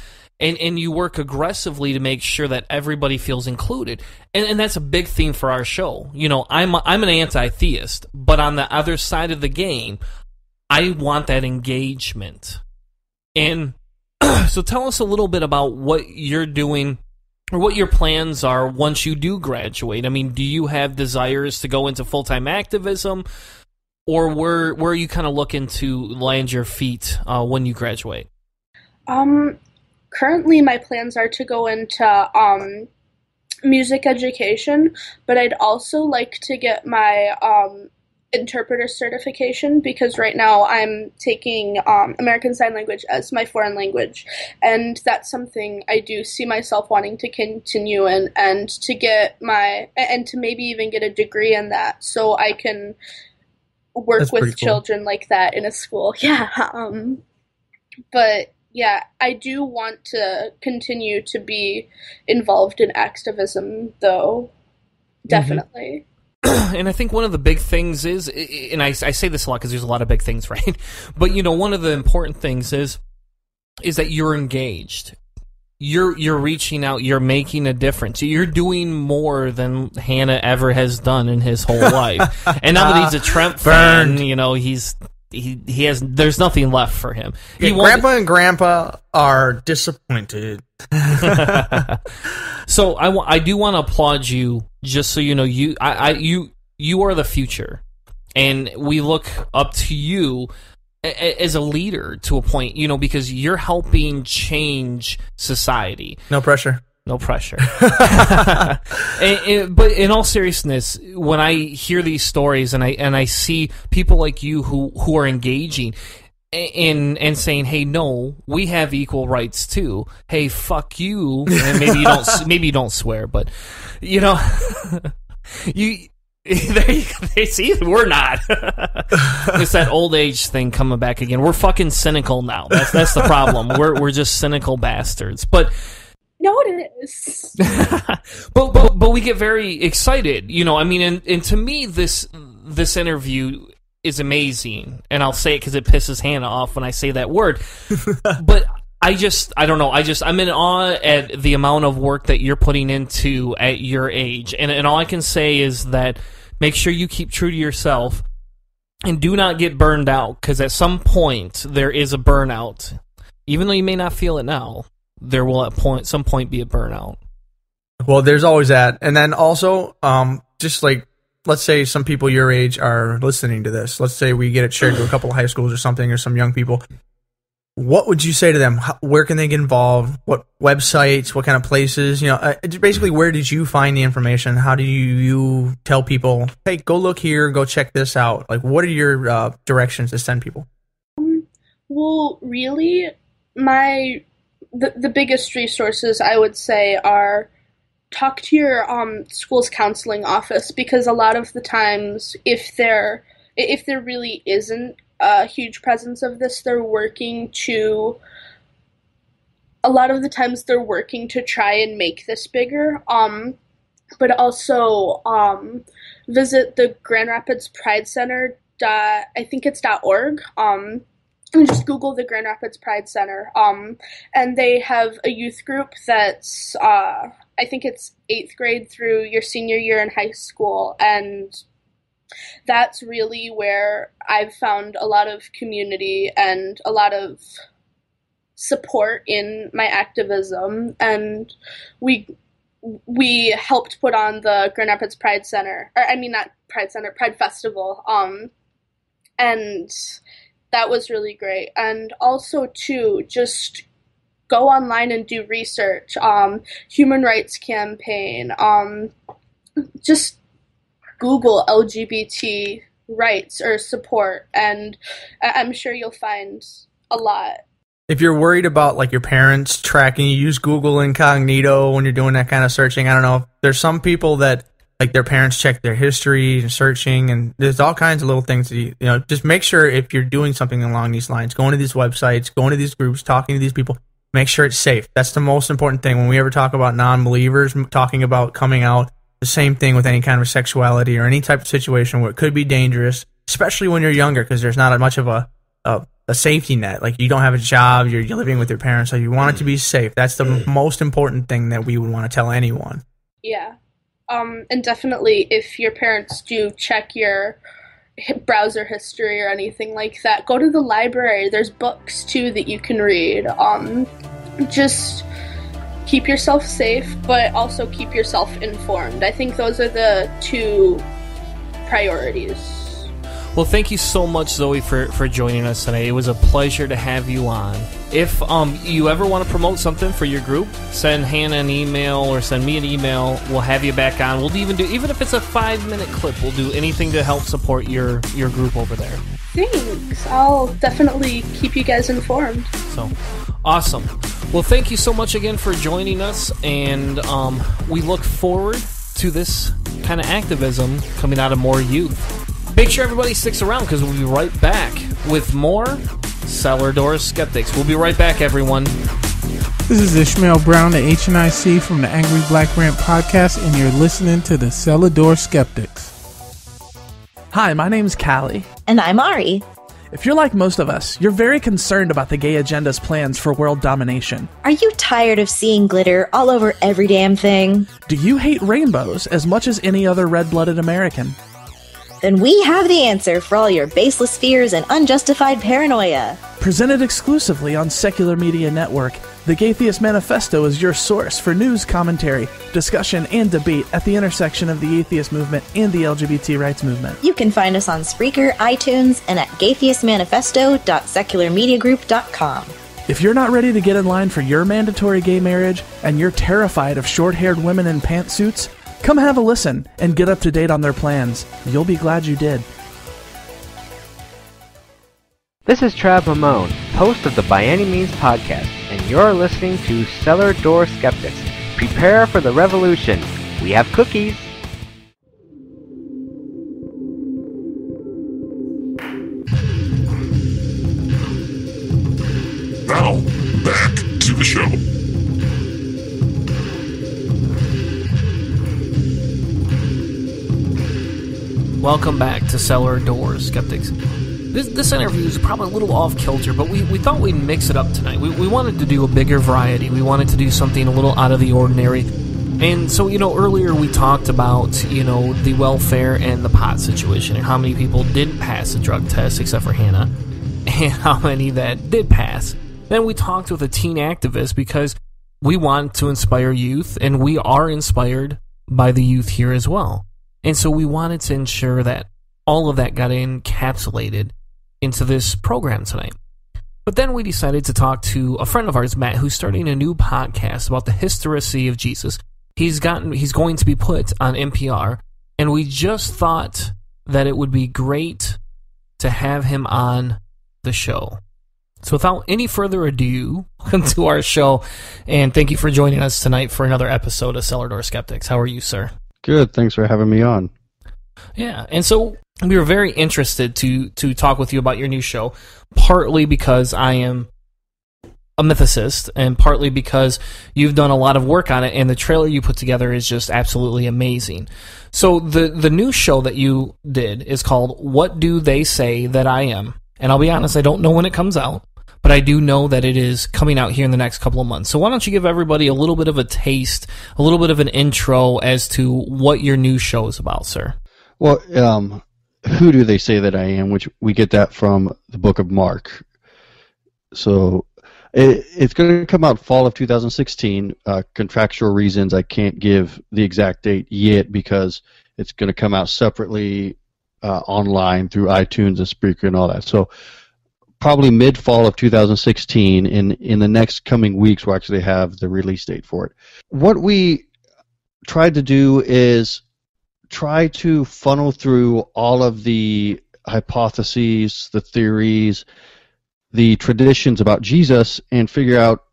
And you work aggressively to make sure that everybody feels included. And that's a big theme for our show. You know, I'm an anti-theist, but on the other side of the game, I want that engagement. And so tell us a little bit about what you're doing or what your plans are once you do graduate. I mean, do you have desires to go into full-time activism, or where are you kind of looking to land your feet when you graduate? Currently, my plans are to go into music education, but I'd also like to get my interpreter certification, because right now I'm taking American Sign Language as my foreign language, and that's something I do see myself wanting to continue in, and to get and to maybe even get a degree in that, so I can work with children like that in a school. Yeah, but yeah, I do want to continue to be involved in activism, though, definitely. And I think one of the big things is, and I say this a lot because there's a lot of big things, right? But, you know, one of the important things is that you're engaged. You're reaching out. You're making a difference. You're doing more than Hannah ever has done in his whole life. And now that he's a Trump fan, you know, he has, there's nothing left for him. Grandpa and Grandpa are disappointed. So I do want to applaud you, just so you know, you are the future, and we look up to you as a leader to a point, you know, because you're helping change society. No pressure. No pressure. But in all seriousness, when I hear these stories and I see people like you who are engaging and saying, "Hey, no, we have equal rights too. Hey, fuck you." And maybe you don't swear, but you know, they see we're not. It's that old age thing coming back again. We're fucking cynical now. That's the problem. We're just cynical bastards. But no, it is. but we get very excited, you know. I mean, and to me, this interview is amazing, and I'll say it because it pisses Hannah off when I say that word. But I don't know. I'm in awe at the amount of work that you're putting into at your age, and all I can say is that make sure you keep true to yourself, and do not get burned out, because at some point there is a burnout, even though you may not feel it now. There will at some point be a burnout. Well, there's always that. And then also, just like, let's say some people your age are listening to this. Let's say we get it shared to a couple of high schools or something, or some young people. What would you say to them? Where can they get involved? What websites? What kind of places? You know, basically, where did you find the information? How do you tell people, hey, go look here, go check this out? Like, what are your directions to send people? Well, really, the biggest resources I would say are talk to your school's counseling office, because a lot of the times, if there really isn't a huge presence of this, they're working to try and make this bigger. But also visit the Grand Rapids Pride Center. I think it's .org. And just Google the Grand Rapids Pride Center. And they have a youth group that's, I think it's 8th grade through your senior year in high school. And that's really where I've found a lot of community and a lot of support in my activism. And we helped put on the Grand Rapids Pride Center, not Pride Center, Pride Festival. And that was really great. And also, too, just go online and do research. Human Rights Campaign. Just Google LGBT rights or support, and I'm sure you'll find a lot. if you're worried about like your parents tracking, you use Google Incognito when you're doing that kind of searching. I don't know. There's some people that like their parents check their history and searching, and there's all kinds of little things that you know. Just make sure if you're doing something along these lines, going to these websites, going to these groups, talking to these people, make sure it's safe. That's the most important thing. When we ever talk about non-believers, talking about coming out, the same thing with any kind of sexuality or any type of situation where it could be dangerous, especially when you're younger, because there's not much of a safety net. Like you don't have a job, you're living with your parents, so you want it to be safe. That's the most important thing that we would want to tell anyone. Yeah. And definitely if your parents do check your browser history or anything like that, go to the library. There's books too that you can read. Just keep yourself safe, but also keep yourself informed. I think those are the two priorities. Well, thank you so much, Zoe, for joining us today. It was a pleasure to have you on. If you ever want to promote something for your group, send Hannah an email or send me an email. We'll have you back on. We'll even if it's a 5-minute clip, we'll do anything to help support your group over there. Thanks. I'll definitely keep you guys informed. So, awesome. Well, thank you so much again for joining us, and we look forward to this kind of activism coming out of more youth. Make sure everybody sticks around because we'll be right back with more Cellar Door Skeptics. We'll be right back, everyone. This is Ishmael Brown, the HNIC from the Angry Black Rant podcast, and you're listening to the Cellar Door Skeptics. Hi, my name's Callie. And I'm Ari. If you're like most of us, you're very concerned about the gay agenda's plans for world domination. Are you tired of seeing glitter all over every damn thing? Do you hate rainbows as much as any other red-blooded American? Then we have the answer for all your baseless fears and unjustified paranoia. Presented exclusively on Secular Media Network, the Gaytheist Manifesto is your source for news, commentary, discussion, and debate at the intersection of the atheist movement and the LGBT rights movement. You can find us on Spreaker, iTunes, and at gaytheistmanifesto.secularmediagroup.com. If you're not ready to get in line for your mandatory gay marriage and you're terrified of short-haired women in pantsuits, come have a listen and get up to date on their plans. You'll be glad you did. This is Trav Mamone, host of the By Any Means podcast, and you're listening to Cellar Door Skeptics. Prepare for the revolution. We have cookies. Now, back to the show. Welcome back to Cellar Door Skeptics. This interview is probably a little off kilter, but we thought we'd mix it up tonight. We wanted to do a bigger variety. We wanted to do something a little out of the ordinary. And so, earlier we talked about, the welfare and the pot situation and how many people didn't pass the drug test except for Hannah and how many that did pass. Then we talked with a teen activist because we want to inspire youth, and we are inspired by the youth here as well. And so we wanted to ensure that all of that got encapsulated into this program tonight. But then we decided to talk to a friend of ours, Matt, who's starting a new podcast about the historicity of Jesus. He's going to be put on NPR, and we just thought that it would be great to have him on the show. So without any further ado, welcome to our show, and thank you for joining us tonight for another episode of Cellar Door Skeptics. How are you, sir? Good, thanks for having me on. Yeah, and so we were very interested to talk with you about your new show, partly because I am a mythicist, and partly because you've done a lot of work on it, and the trailer you put together is just absolutely amazing. So the new show that you did is called What Do They Say That I Am? And I'll be honest, I don't know when it comes out, but I do know that it is coming out here in the next couple of months. So why don't you give everybody a little bit of a taste, a little bit of an intro as to what your new show is about, sir? Well, who do they say that I am? Which we get that from the book of Mark. So it's going to come out fall of 2016. Contractual reasons, I can't give the exact date yet because it's going to come out separately online through iTunes and Spreaker and all that. So probably mid-fall of 2016. In the next coming weeks, we'll actually have the release date for it. What we tried to do is try to funnel through all of the hypotheses, the theories the traditions about Jesus and figure out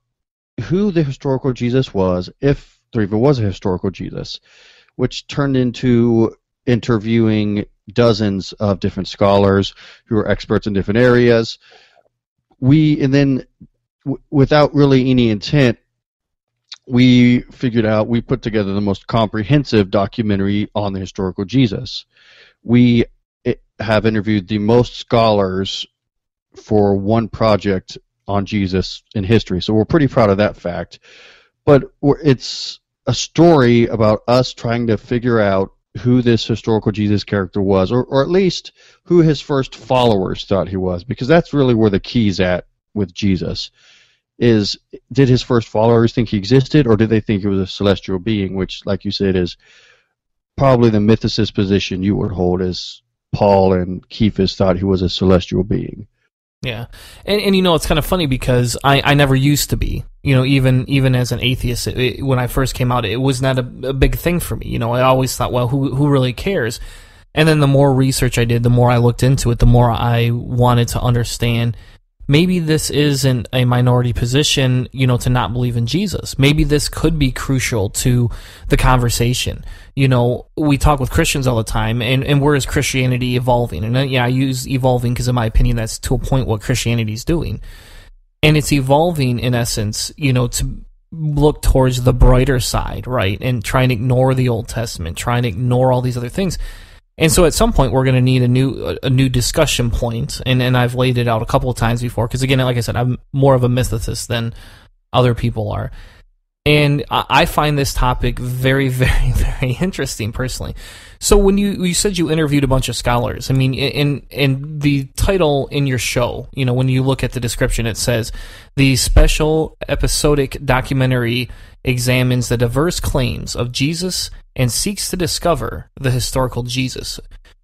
who the historical Jesus was, if there even was a historical Jesus, which turned into interviewing dozens of different scholars who are experts in different areas. Without really any intent, we put together the most comprehensive documentary on the historical Jesus. We have interviewed the most scholars for one project on Jesus in history, so we're pretty proud of that fact. But it's a story about us trying to figure out who this historical Jesus character was, or at least who his first followers thought he was, because that's really where the key's at with Jesus. Did his first followers think he existed, or did they think he was a celestial being, which, like you said, is probably the mythicist position you would hold, as Paul and Cephas thought he was a celestial being. Yeah, and it's kind of funny because I never used to be, even as an atheist, when I first came out, it was not a big thing for me. I always thought, well, who really cares? And then the more research I did, the more I looked into it, the more I wanted to understand, maybe this isn't a minority position, to not believe in Jesus. Maybe this could be crucial to the conversation. We talk with Christians all the time, and where is Christianity evolving? And I use evolving because, in my opinion, that's to a point what Christianity is doing. And it's evolving, in essence, to look towards the brighter side, right? And try and ignore the Old Testament, try and ignore all these other things. And so at some point we're going to need a new discussion point, and I've laid it out a couple of times before, because again, like I said, I'm more of a mysticist than other people are. And I find this topic very, very, very interesting personally. So when you said you interviewed a bunch of scholars, I mean, in the title in your show, when you look at the description, it says, the special episodic documentary examines the diverse claims of Jesus and seeks to discover the historical Jesus.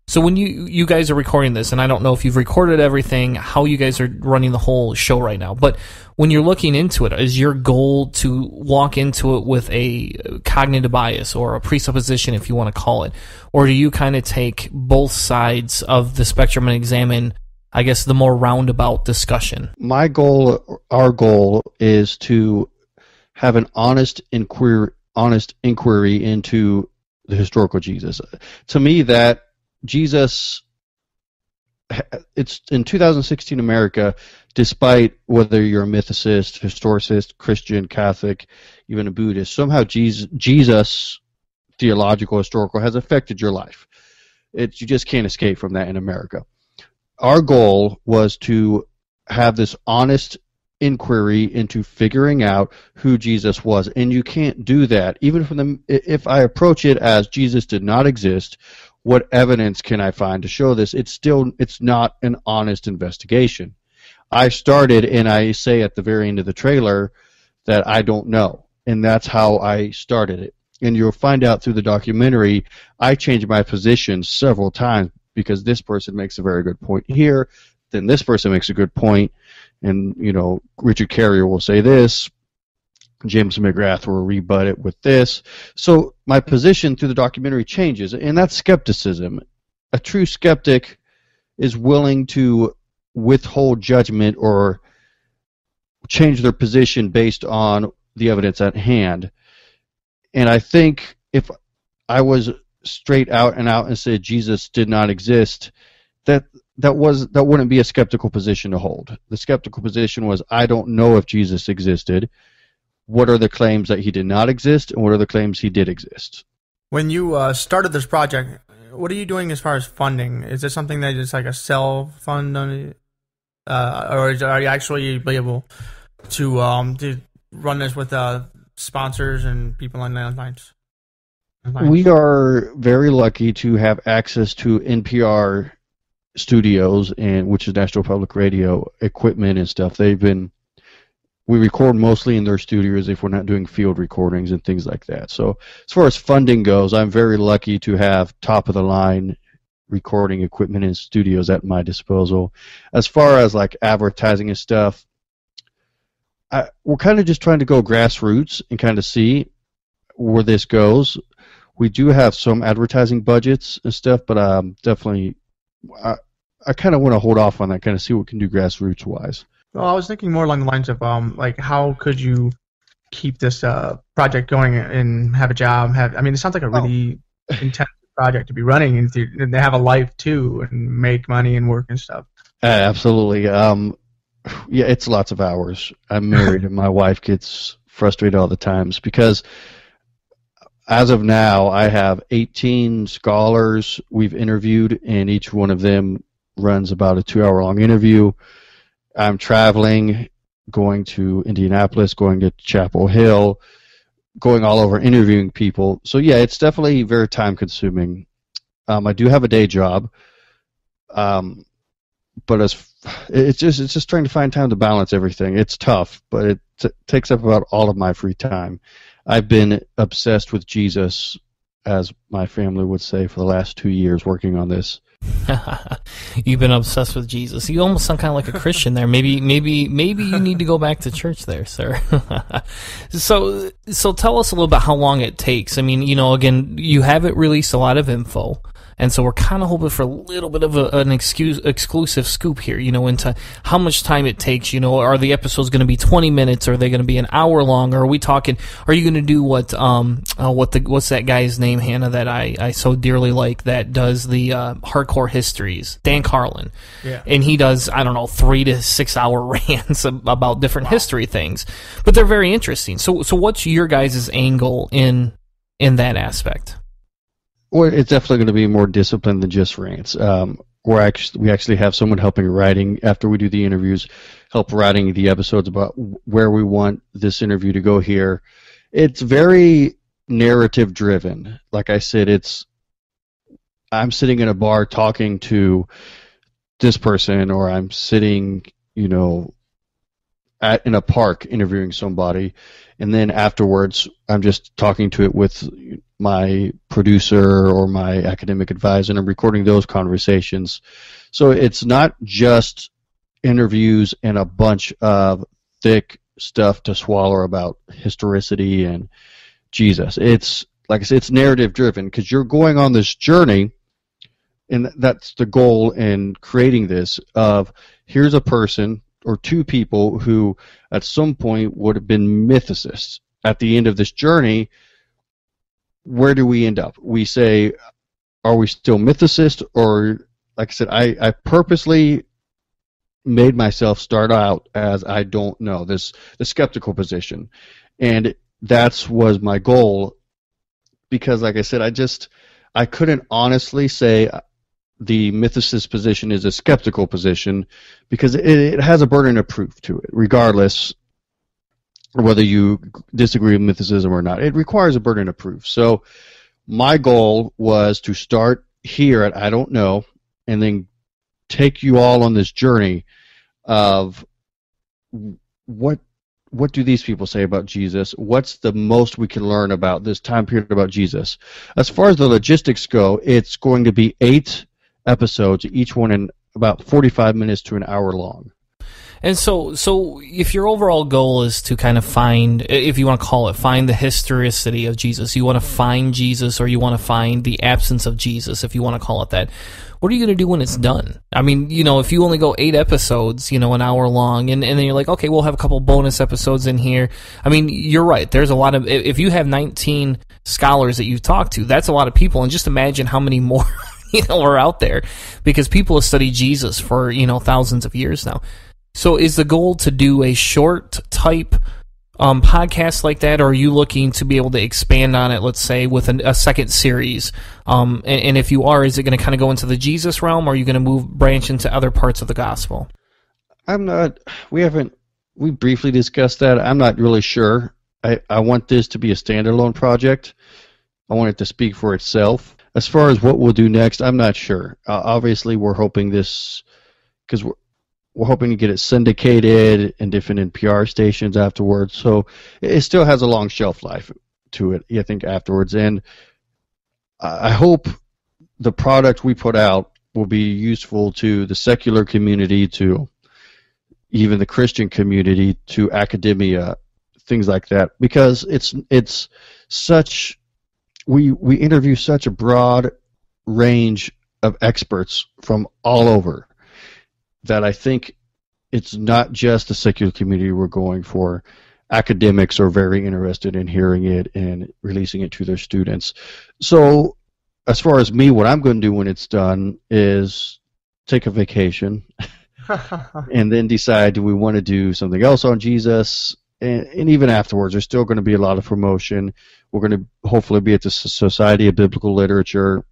So when you guys are recording this, and I don't know if you've recorded everything, how you guys are running the whole show right now, but when you're looking into it, is your goal to walk into it with a cognitive bias or a presupposition, if you want to call it, or do you kind of take both sides of the spectrum and examine, I guess, the more roundabout discussion? Our goal is to have an honest inquiry into the historical Jesus. To me, that Jesus, it's in 2016 America, despite whether you're a mythicist, historicist, Christian, Catholic, even a Buddhist, somehow Jesus, theological, historical, has affected your life. You just can't escape from that in America. Our goal was to have this honest inquiry into figuring out who Jesus was, and you can't do that even if I approach it as Jesus did not exist. What evidence can I find to show this? It's not an honest investigation. I started, and I say at the very end of the trailer that I don't know, and that's how I started it. And you'll find out through the documentary, I changed my position several times because this person makes a very good point here, then this person makes a good point, and Richard Carrier will say this, James McGrath will rebut it with this. So my position through the documentary changes, and that's skepticism. A true skeptic is willing to withhold judgment or change their position based on the evidence at hand. And I think if I was straight out and said Jesus did not exist, that wouldn't be a skeptical position to hold. The skeptical position was, I don't know if Jesus existed. What are the claims that he did not exist, and what are the claims he did exist? When you started this project, what are you doing as far as funding? Is this something that is like a self-fund, or are you actually able to run this with sponsors and people on the lines? We are very lucky to have access to NPR studios, which is National Public Radio, equipment and stuff. We record mostly in their studios if we're not doing field recordings and things like that. So as far as funding goes, I'm very lucky to have top-of-the-line recording equipment and studios at my disposal. As far as like advertising and stuff, we're kind of just trying to go grassroots and kind of see where this goes. We do have some advertising budgets and stuff, but definitely I kind of want to hold off on that, kind of see what we can do grassroots-wise. Well, I was thinking more along the lines of like how could you keep this project going and have a job? I mean, it sounds like a really intense project to be running, and they have a life too, and make money and work and stuff. Absolutely. Yeah, it's lots of hours. I'm married, and my wife gets frustrated all the times because as of now, I have 18 scholars we've interviewed, and each one of them runs about a 2-hour-long interview. I'm traveling, going to Indianapolis, going to Chapel Hill, going all over interviewing people. So yeah, it's definitely very time-consuming. I do have a day job, but it's just trying to find time to balance everything. It's tough, but it takes up about all of my free time. I've been obsessed with Jesus, as my family would say, for the last 2 years working on this. You've been obsessed with Jesus. You almost sound kind of like a Christian there. Maybe you need to go back to church there, sir. So tell us a little bit how long it takes. I mean, again, you haven't released a lot of info. And so we're kind of hoping for a little bit of an exclusive scoop here, into how much time it takes. Are the episodes going to be 20 minutes? Or are they going to be an hour long? Or are we talking? Are you going to do what's that guy's name, Hannah, that I so dearly like, that does the hardcore histories? Dan Carlin. Yeah. And he does, 3 to 6 hour rants about different history things, but they're very interesting. So what's your guys' angle in that aspect? Well, it's definitely going to be more disciplined than just rants. We actually have someone helping writing after we do the interviews, help writing the episodes about where we want this interview to go here. It's very narrative driven. Like I said, I'm sitting in a bar talking to this person, or I'm sitting, in a park interviewing somebody, and then afterwards I'm just talking to it with my producer or my academic advisor, and I'm recording those conversations. So it's not just interviews and a bunch of thick stuff to swallow about historicity and Jesus. It's, like I said, it's narrative driven, because you're going on this journey, and that's the goal in creating this, of here's a person or two people who at some point would have been mythicists. At the end of this journey, where do we end up? We say, are we still mythicists? Or, like I said, I purposely made myself start out as I don't know, the skeptical position. And that was my goal, because, like I said, I couldn't honestly say the mythicist position is a skeptical position, because it has a burden of proof to it, regardless whether you disagree with mythicism or not. It requires a burden of proof. So my goal was to start here at I don't know, and then take you all on this journey of what do these people say about Jesus? What's the most we can learn about this time period about Jesus? As far as the logistics go, it's going to be 8 episodes, each one in about 45 minutes to an hour long. And so if your overall goal is to kind of find, if you want to call it, find the historicity of Jesus, you want to find Jesus, or you want to find the absence of Jesus, if you want to call it that, what are you going to do when it's done? I mean, if you only go 8 episodes, an hour long, and then you're like, okay, we'll have a couple bonus episodes in here. I mean, you're right. There's a lot of, if you have 19 scholars that you've talked to, that's a lot of people, and just imagine how many more are out there, because people have studied Jesus for, thousands of years now. So is the goal to do a short type podcast like that, or are you looking to be able to expand on it, let's say, with a second series? And if you are, is it going to kind of go into the Jesus realm, or are you going to branch into other parts of the gospel? We briefly discussed that. I'm not really sure. I want this to be a standalone project. I want it to speak for itself. As far as what we'll do next, I'm not sure. Obviously, we're hoping because we're hoping to get it syndicated in different NPR stations afterwards. So it still has a long shelf life to it, I think, afterwards. And I hope the product we put out will be useful to the secular community, to even the Christian community, to academia, things like that. Because it's such, we interview such a broad range of experts from all over, that I think it's not just the secular community we're going for. Academics are very interested in hearing it and releasing it to their students. So as far as me, what I'm going to do when it's done is take a vacation and then decide, do we want to do something else on Jesus? And even afterwards, there's still going to be a lot of promotion. We're going to hopefully be at the Society of Biblical Literature,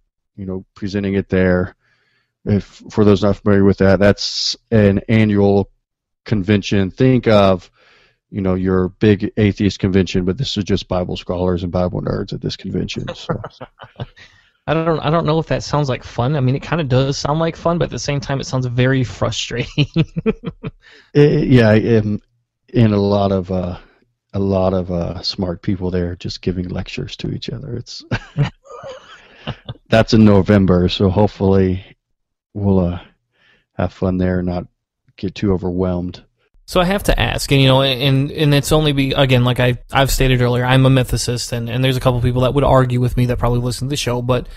presenting it there. If for those not familiar with that, that's an annual convention. Think of, your big atheist convention, but this is just Bible scholars and Bible nerds at this convention. So. I don't know if that sounds like fun. I mean, it kind of does sound like fun, but at the same time, it sounds very frustrating. And a lot of smart people there just giving lectures to each other. It's that's in November, so hopefully we'll have fun there and not get too overwhelmed. So I have to ask, and it's only again, like I've stated earlier, I'm a mythicist, and there's a couple people that would argue with me that probably listen to the show, but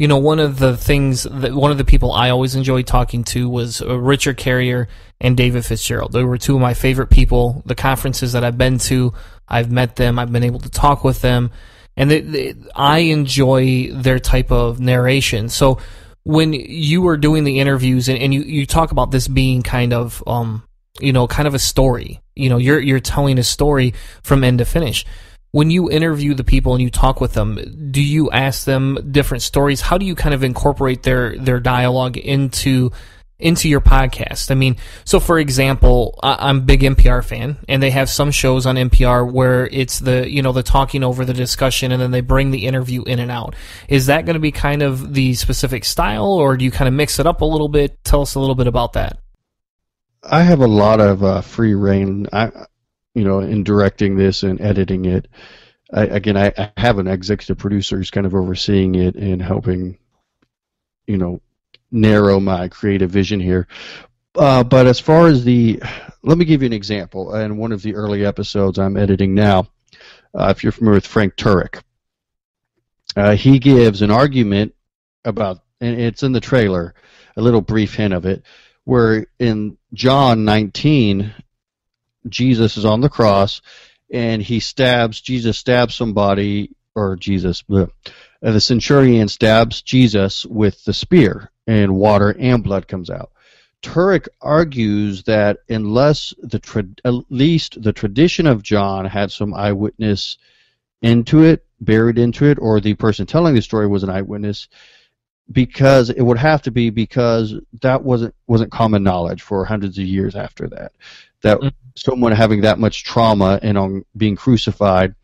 one of the people I always enjoyed talking to was Richard Carrier and David Fitzgerald. They were two of my favorite people. The conferences that I've been to, I've met them, I've been able to talk with them, and I enjoy their type of narration. So when you were doing the interviews and you talk about this being kind of a story, you're telling a story from end to finish. When you interview the people and you talk with them, do you ask them different stories? How do you kind of incorporate their dialogue into your podcast? I mean, so for example, I'm a big NPR fan, and they have some shows on NPR where it's the talking over the discussion, and then they bring the interview in and out. Is that going to be kind of the specific style, or do you kind of mix it up a little bit? Tell us a little bit about that. I have a lot of free reign, in directing this and editing it. I have an executive producer who's kind of overseeing it and helping, narrow my creative vision here. But as far as let me give you an example. In one of the early episodes I'm editing now, if you're familiar with Frank Turek, he gives an argument about, and it's in the trailer, a little brief hint of it, where in John 19, Jesus is on the cross, and Jesus stabs somebody, the centurion stabs Jesus with the spear, and water and blood comes out. Turek argues that unless at least the tradition of John had some eyewitness buried into it, or the person telling the story was an eyewitness, because it would have to be because that wasn't common knowledge for hundreds of years after that. That someone having that much trauma and on being crucified,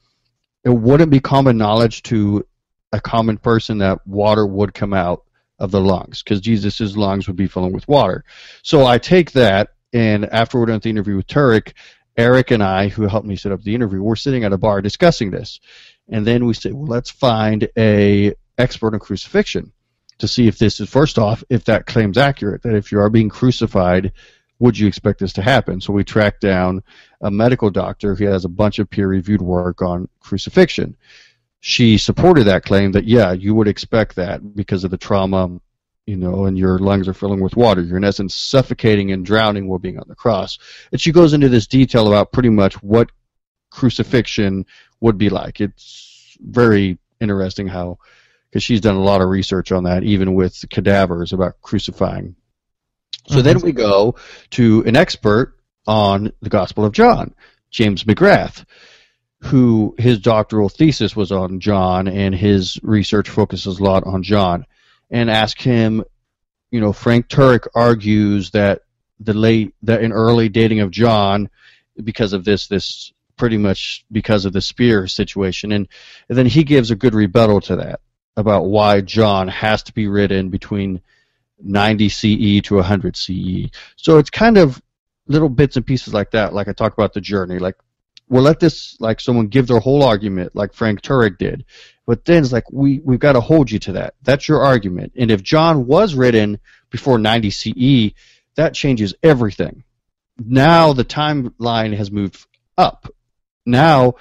it wouldn't be common knowledge to a common person that water would come out of the lungs, because Jesus' lungs would be filling with water. So I take that, and after we're done with the interview with Turek, Eric and I, who helped me set up the interview, we're sitting at a bar discussing this. And then we say, well, let's find an expert on crucifixion to see if this is, first off, if that claim's accurate, that if you are being crucified, would you expect this to happen? So we tracked down a medical doctor who has a bunch of peer-reviewed work on crucifixion. She supported that claim that, yeah, you would expect that because of the trauma, and your lungs are filling with water. You're in essence suffocating and drowning while being on the cross. And she goes into this detail about pretty much what crucifixion would be like. It's very interesting because she's done a lot of research on that, even with cadavers, about crucifying. So then we go to an expert on the Gospel of John, James McGrath, who his doctoral thesis was on John, and his research focuses a lot on John, and ask him, Frank Turek argues that in early dating of John, because of this pretty much because of the spear situation, and then he gives a good rebuttal to that about why John has to be written between 90 CE to 100 CE. So it's kind of little bits and pieces like that, like I talk about the journey, like we'll let this, like someone give their whole argument like Frank Turek did, but then it's like we've got to hold you to that. That's your argument. And if John was written before 90 CE, that changes everything. Now the timeline has moved up. Now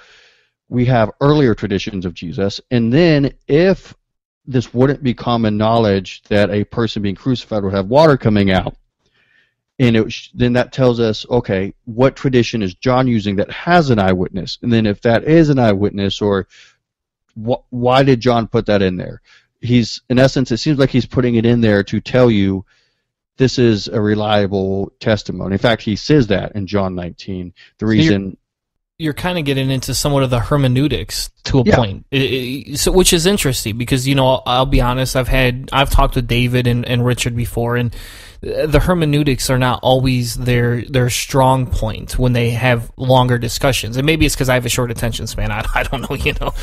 we have earlier traditions of Jesus, and then if this wouldn't be common knowledge that a person being crucified would have water coming out, And then that tells us, okay, what tradition is John using that has an eyewitness? And then if that is an eyewitness, or why did John put that in there? He's, in essence, it seems like he's putting it in there to tell you this is a reliable testimony. In fact, he says that in John 19. The reason... You're kind of getting into somewhat of the hermeneutics to a point, so, which is interesting because, you know, I'll be honest, I've talked with David and Richard before, and the hermeneutics are not always their strong point when they have longer discussions. And maybe it's because I have a short attention span. I don't know, you know.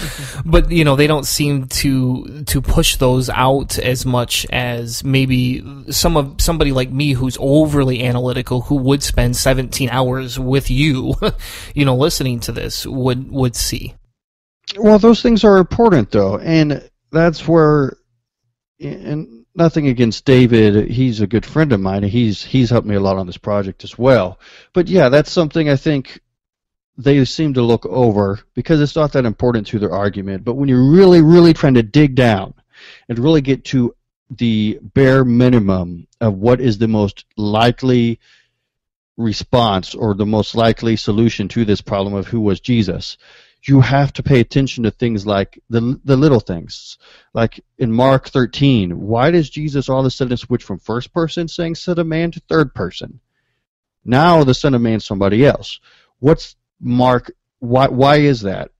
But, you know, they don't seem to push those out as much as maybe somebody like me who's overly analytical, who would spend 17 hours with you, you know, listening to this would see. Well, those things are important, though, and that's where... And nothing against David, he's a good friend of mine, and he's helped me a lot on this project as well. But yeah, that's something I think they seem to look over because it's not that important to their argument. But when you're really, really trying to dig down and really get to the bare minimum of what is the most likely response or the most likely solution to this problem of who was Jesus, you have to pay attention to things like the little things. Like in Mark 13, why does Jesus all of a sudden switch from first person saying Son of Man to third person? Now the Son of Man is somebody else. What's Mark? Why is that?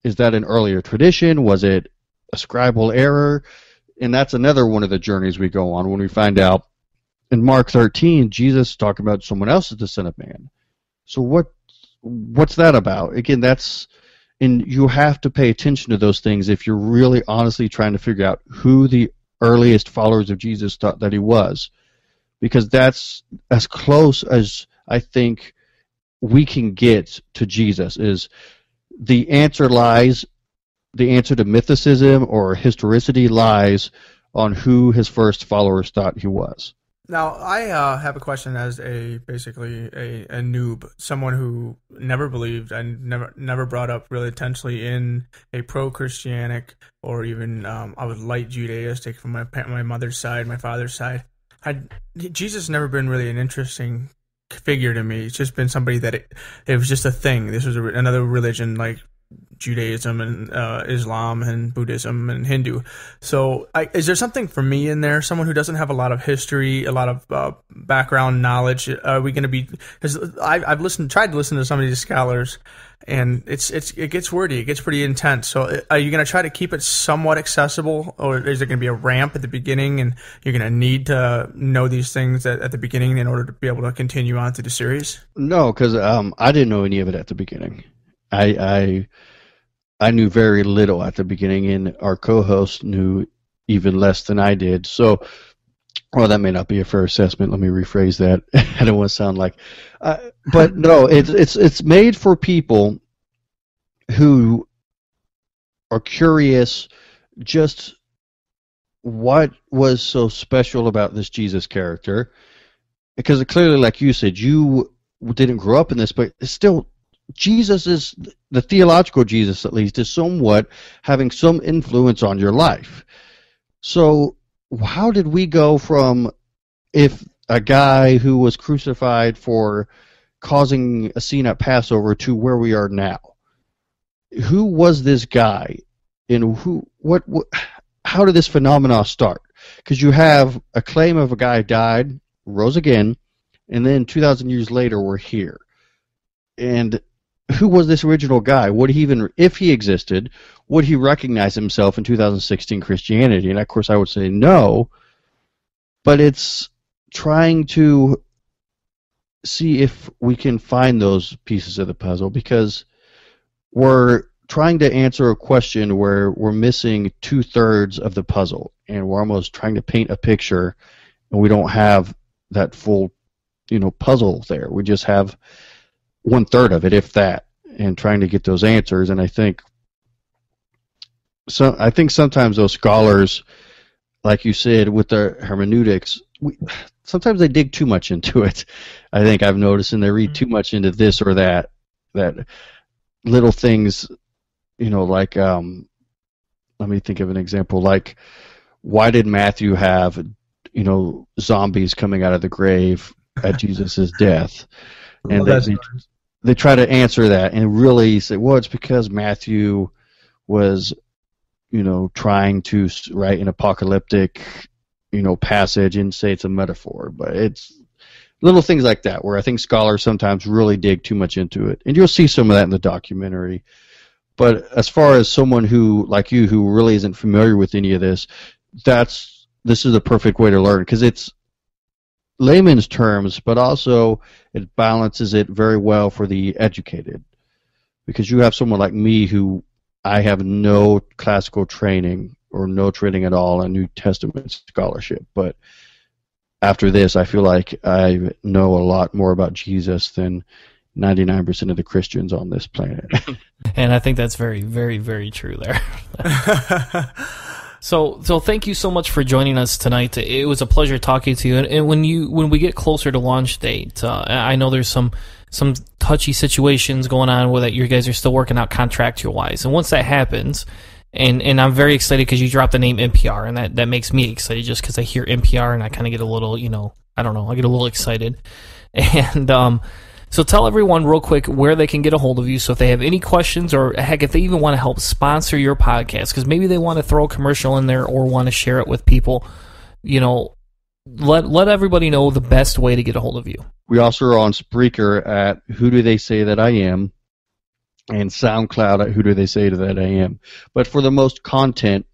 Is that an earlier tradition? Was it a scribal error? And that's another one of the journeys we go on when we find out in Mark 13, Jesus is talking about someone else as the Son of Man. So what's that about? Again, and you have to pay attention to those things if you're really honestly trying to figure out who the earliest followers of Jesus thought that he was. Because that's as close as I think we can get to Jesus. Is the answer to mythicism or historicity lies on who his first followers thought he was. Now, I have a question as basically a noob, someone who never believed and never brought up really intensely in a pro-Christianic or even I was light Judaistic from my mother's side, my father's side. Jesus has never been really an interesting figure to me. It's just been somebody that it was just a thing. This was another religion like Judaism and Islam and Buddhism and Hindu. So is there something for me in there, someone who doesn't have a lot of history, a lot of background knowledge? Are we going to be, because I've tried to listen to some of these scholars, and it gets wordy, it gets pretty intense. So are you going to try to keep it somewhat accessible, or is there going to be a ramp at the beginning and you're going to need to know these things at the beginning in order to be able to continue on through the series? No, because I didn't know any of it at the beginning. I knew very little at the beginning, and our co-host knew even less than I did. So, well, that may not be a fair assessment. Let me rephrase that. I don't want to sound like, but no, it's made for people who are curious. Just what was so special about this Jesus character? Because clearly, like you said, you didn't grow up in this, but it's still. Jesus is, the theological Jesus at least, is somewhat having some influence on your life. So how did we go from if a guy who was crucified for causing a scene at Passover to where we are now? Who was this guy? And how did this phenomenon start? Because you have a claim of a guy died, rose again, and then 2,000 years later we're here. And who was this original guy? Would he even, if he existed, would he recognize himself in 2016 Christianity? And of course I would say no, but it's trying to see if we can find those pieces of the puzzle, because we're trying to answer a question where we're missing 2/3 of the puzzle, and we're almost trying to paint a picture, and we don't have that full, puzzle there. We just have 1/3 of it, if that, and trying to get those answers. And I think sometimes those scholars, like you said, with their hermeneutics, sometimes they dig too much into it. I think I've noticed, and they read too much into this or that little things, like, let me think of an example, like, why did Matthew have, zombies coming out of the grave at Jesus' death. And they try to answer that and really say, well, it's because Matthew was, trying to write an apocalyptic, passage and say it's a metaphor. But it's little things like that where I think scholars sometimes really dig too much into it. And you'll see some of that in the documentary. But as far as someone who, like you, who really isn't familiar with any of this, this is a perfect way to learn because it's layman's terms, but also it balances it very well for the educated. Because you have someone like me who I have no classical training or no training at all in New Testament scholarship, but after this, I feel like I know a lot more about Jesus than 99% of the Christians on this planet. And I think that's very, very, very true there. So thank you so much for joining us tonight. It was a pleasure talking to you. And when we get closer to launch date, I know there's some touchy situations going on where that you guys are still working out contractual wise. And once that happens, and I'm very excited because you dropped the name NPR, and that makes me excited just because I hear NPR and I kind of get a little, I don't know, I get a little excited. And so tell everyone real quick where they can get a hold of you. So if they have any questions, or heck, if they even want to help sponsor your podcast, because maybe they want to throw a commercial in there or want to share it with people, let everybody know the best way to get a hold of you. We also are on Spreaker at Who Do They Say That I Am, and SoundCloud at Who Do They Say That I Am. But for the most content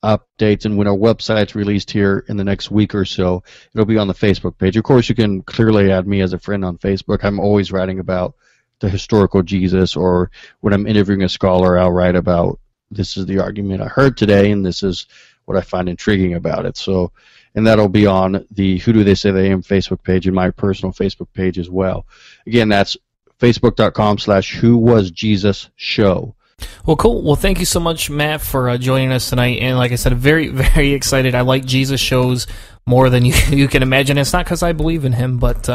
updates and when our website's released here in the next week or so, it'll be on the Facebook page. Of course, you can clearly add me as a friend on Facebook. I'm always writing about the historical Jesus, or when I'm interviewing a scholar, I'll write about this is the argument I heard today and this is what I find intriguing about it. So, and that'll be on the Who Do They Say They Am Facebook page and my personal Facebook page as well. Again, that's facebook.com/whowasjesusshow. Well, cool. Well, thank you so much, Matt, for joining us tonight. And like I said, very, very excited. I like Jesus shows more than you can imagine. It's not because I believe in him, but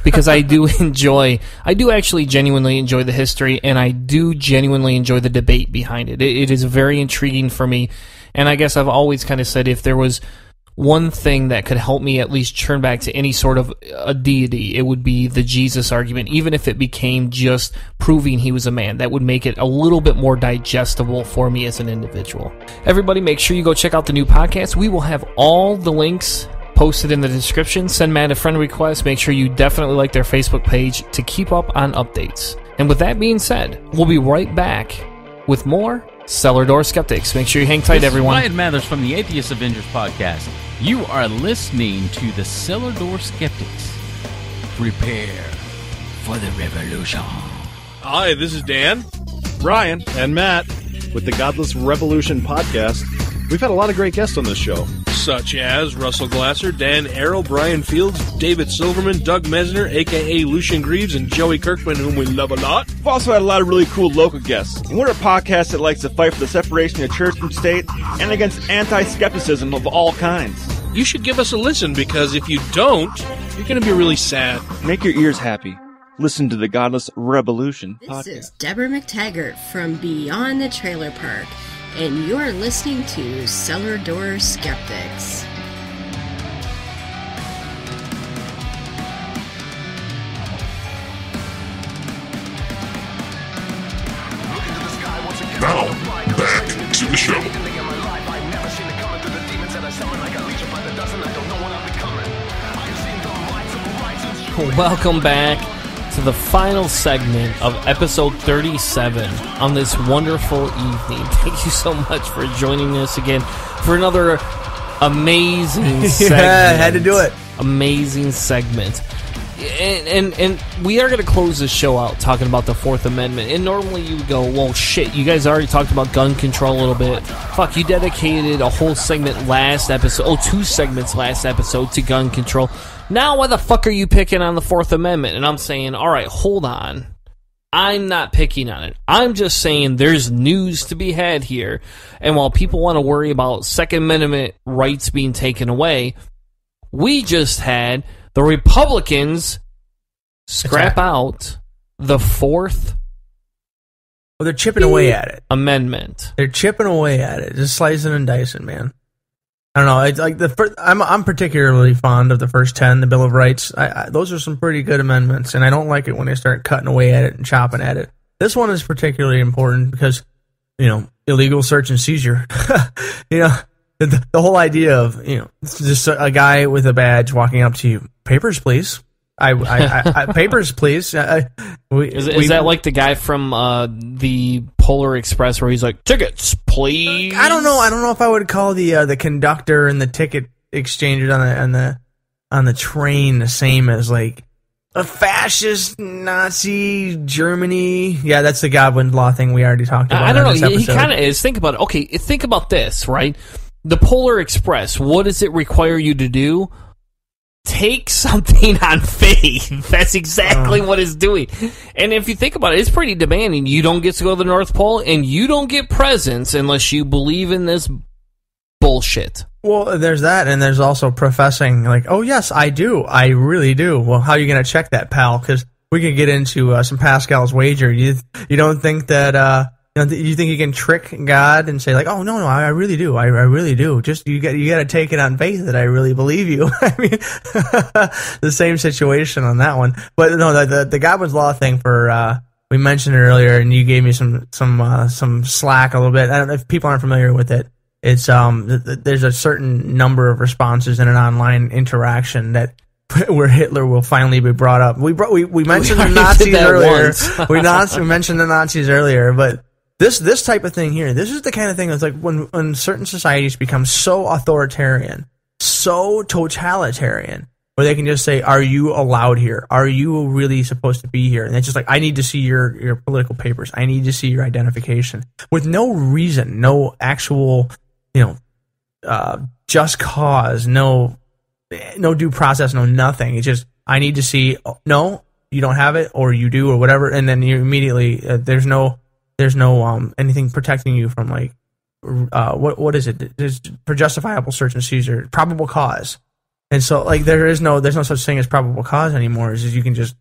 because I do actually genuinely enjoy the history, and I do genuinely enjoy the debate behind it. It is very intriguing for me. And I guess I've always kind of said if there was one thing that could help me at least turn back to any sort of a deity, it would be the Jesus argument, even if it became just proving he was a man. That would make it a little bit more digestible for me as an individual. Everybody, make sure you go check out the new podcast. We will have all the links posted in the description. Send Matt a friend request. Make sure you definitely like their Facebook page to keep up on updates. And with that being said, we'll be right back with more Cellar Door Skeptics. Make sure you hang tight, everyone. Ryan Mathers from the Atheist Avengers podcast. You are listening to the Cellar Door Skeptics. Prepare for the revolution. Hi, this is Dan, Ryan, and Matt with the Godless Revolution podcast. We've had a lot of great guests on this show, such as Russell Glasser, Dan Arrow, Brian Fields, David Silverman, Doug Mesner, a.k.a. Lucian Greaves, and Joey Kirkman, whom we love a lot. We've also had a lot of really cool local guests. And we're a podcast that likes to fight for the separation of church and state and against anti-skepticism of all kinds. You should give us a listen, because if you don't, you're going to be really sad. Make your ears happy. Listen to the Godless Revolution podcast. This is Deborah McTaggart from Beyond the Trailer Park, and you're listening to Cellar Door Skeptics. Now, back to the show. Welcome back to the final segment of episode 37 on this wonderful evening. Thank you so much for joining us again for another amazing segment. Yeah, I had to do it. Amazing segment. And we are going to close this show out talking about the Fourth Amendment. And normally you would go, well, shit, you guys already talked about gun control a little bit. Fuck, you dedicated a whole segment last episode, 2 segments last episode to gun control. Now why the fuck are you picking on the Fourth Amendment? And I'm saying, all right, hold on. I'm not picking on it. I'm just saying there's news to be had here. And while people want to worry about Second Amendment rights being taken away, we just had the Republicans scrap out the Fourth Well, they're chipping away at it. Amendment. They're chipping away at it. Just slicing and dicing, man. I don't know. It's like I'm particularly fond of the first 10, the Bill of Rights. Those are some pretty good amendments, and I don't like it when they start cutting away at it and chopping at it. This one is particularly important because, illegal search and seizure. The whole idea of just a guy with a badge walking up to you, papers, please. Papers, please. Is that like the guy from the Polar Express where he's like, tickets, please? I don't know. I don't know if I would call the conductor and the ticket exchangers on the train the same as like a fascist Nazi Germany. Yeah, that's the Goblin Law thing we already talked about. I don't know. He kind of is. Think about it. Okay, think about this, right? The Polar Express. What does it require you to do? Take something on faith. That's exactly what it's doing. And if you think about it, it's pretty demanding. You don't get to go to the North Pole, and you don't get presents unless you believe in this bullshit. Well, there's that, and there's also professing, like, oh, yes, I do. I really do. Well, how are you going to check that, pal? Because we can get into some Pascal's wager. You don't think that... you think you can trick God and say like, oh no, I really do, I really do. Just you got to take it on faith that I really believe you. I mean, the same situation on that one. But no, the Godwin's Law thing for we mentioned it earlier, and you gave me some slack a little bit. I don't know if people aren't familiar with it. It's there's a certain number of responses in an online interaction that where Hitler will finally be brought up. We mentioned the Nazis earlier. We mentioned the Nazis earlier, but This type of thing here, this is the kind of thing that's like when certain societies become so authoritarian, so totalitarian, where they can just say, are you allowed here? Are you really supposed to be here? And it's just like, I need to see your political papers. I need to see your identification. With no reason, no actual, just cause, no due process, no nothing. It's just, I need to see, no, you don't have it, or you do, or whatever, and then you immediately, there's no anything protecting you from like what is it? There's for justifiable search and seizure, probable cause, and so like there's no such thing as probable cause anymore. Is you can just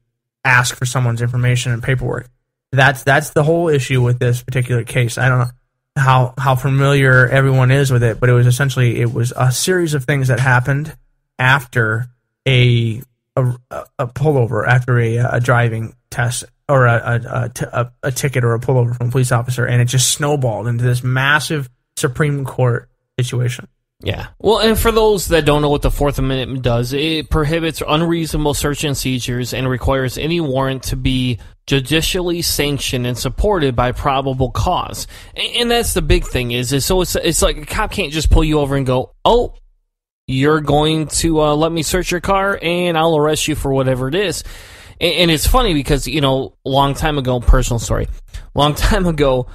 ask for someone's information and paperwork. That's the whole issue with this particular case. I don't know how familiar everyone is with it, but it was a series of things that happened after a pullover, after a driving test, or a ticket or a pullover from a police officer, and it just snowballed into this massive Supreme Court situation. Yeah. Well, and for those that don't know what the Fourth Amendment does, it prohibits unreasonable search and seizures and requires any warrant to be judicially sanctioned and supported by probable cause. And that's the big thing so it's like a cop can't just pull you over and go, oh, you're going to let me search your car and I'll arrest you for whatever it is. And it's funny because, long time ago, personal story, long time ago,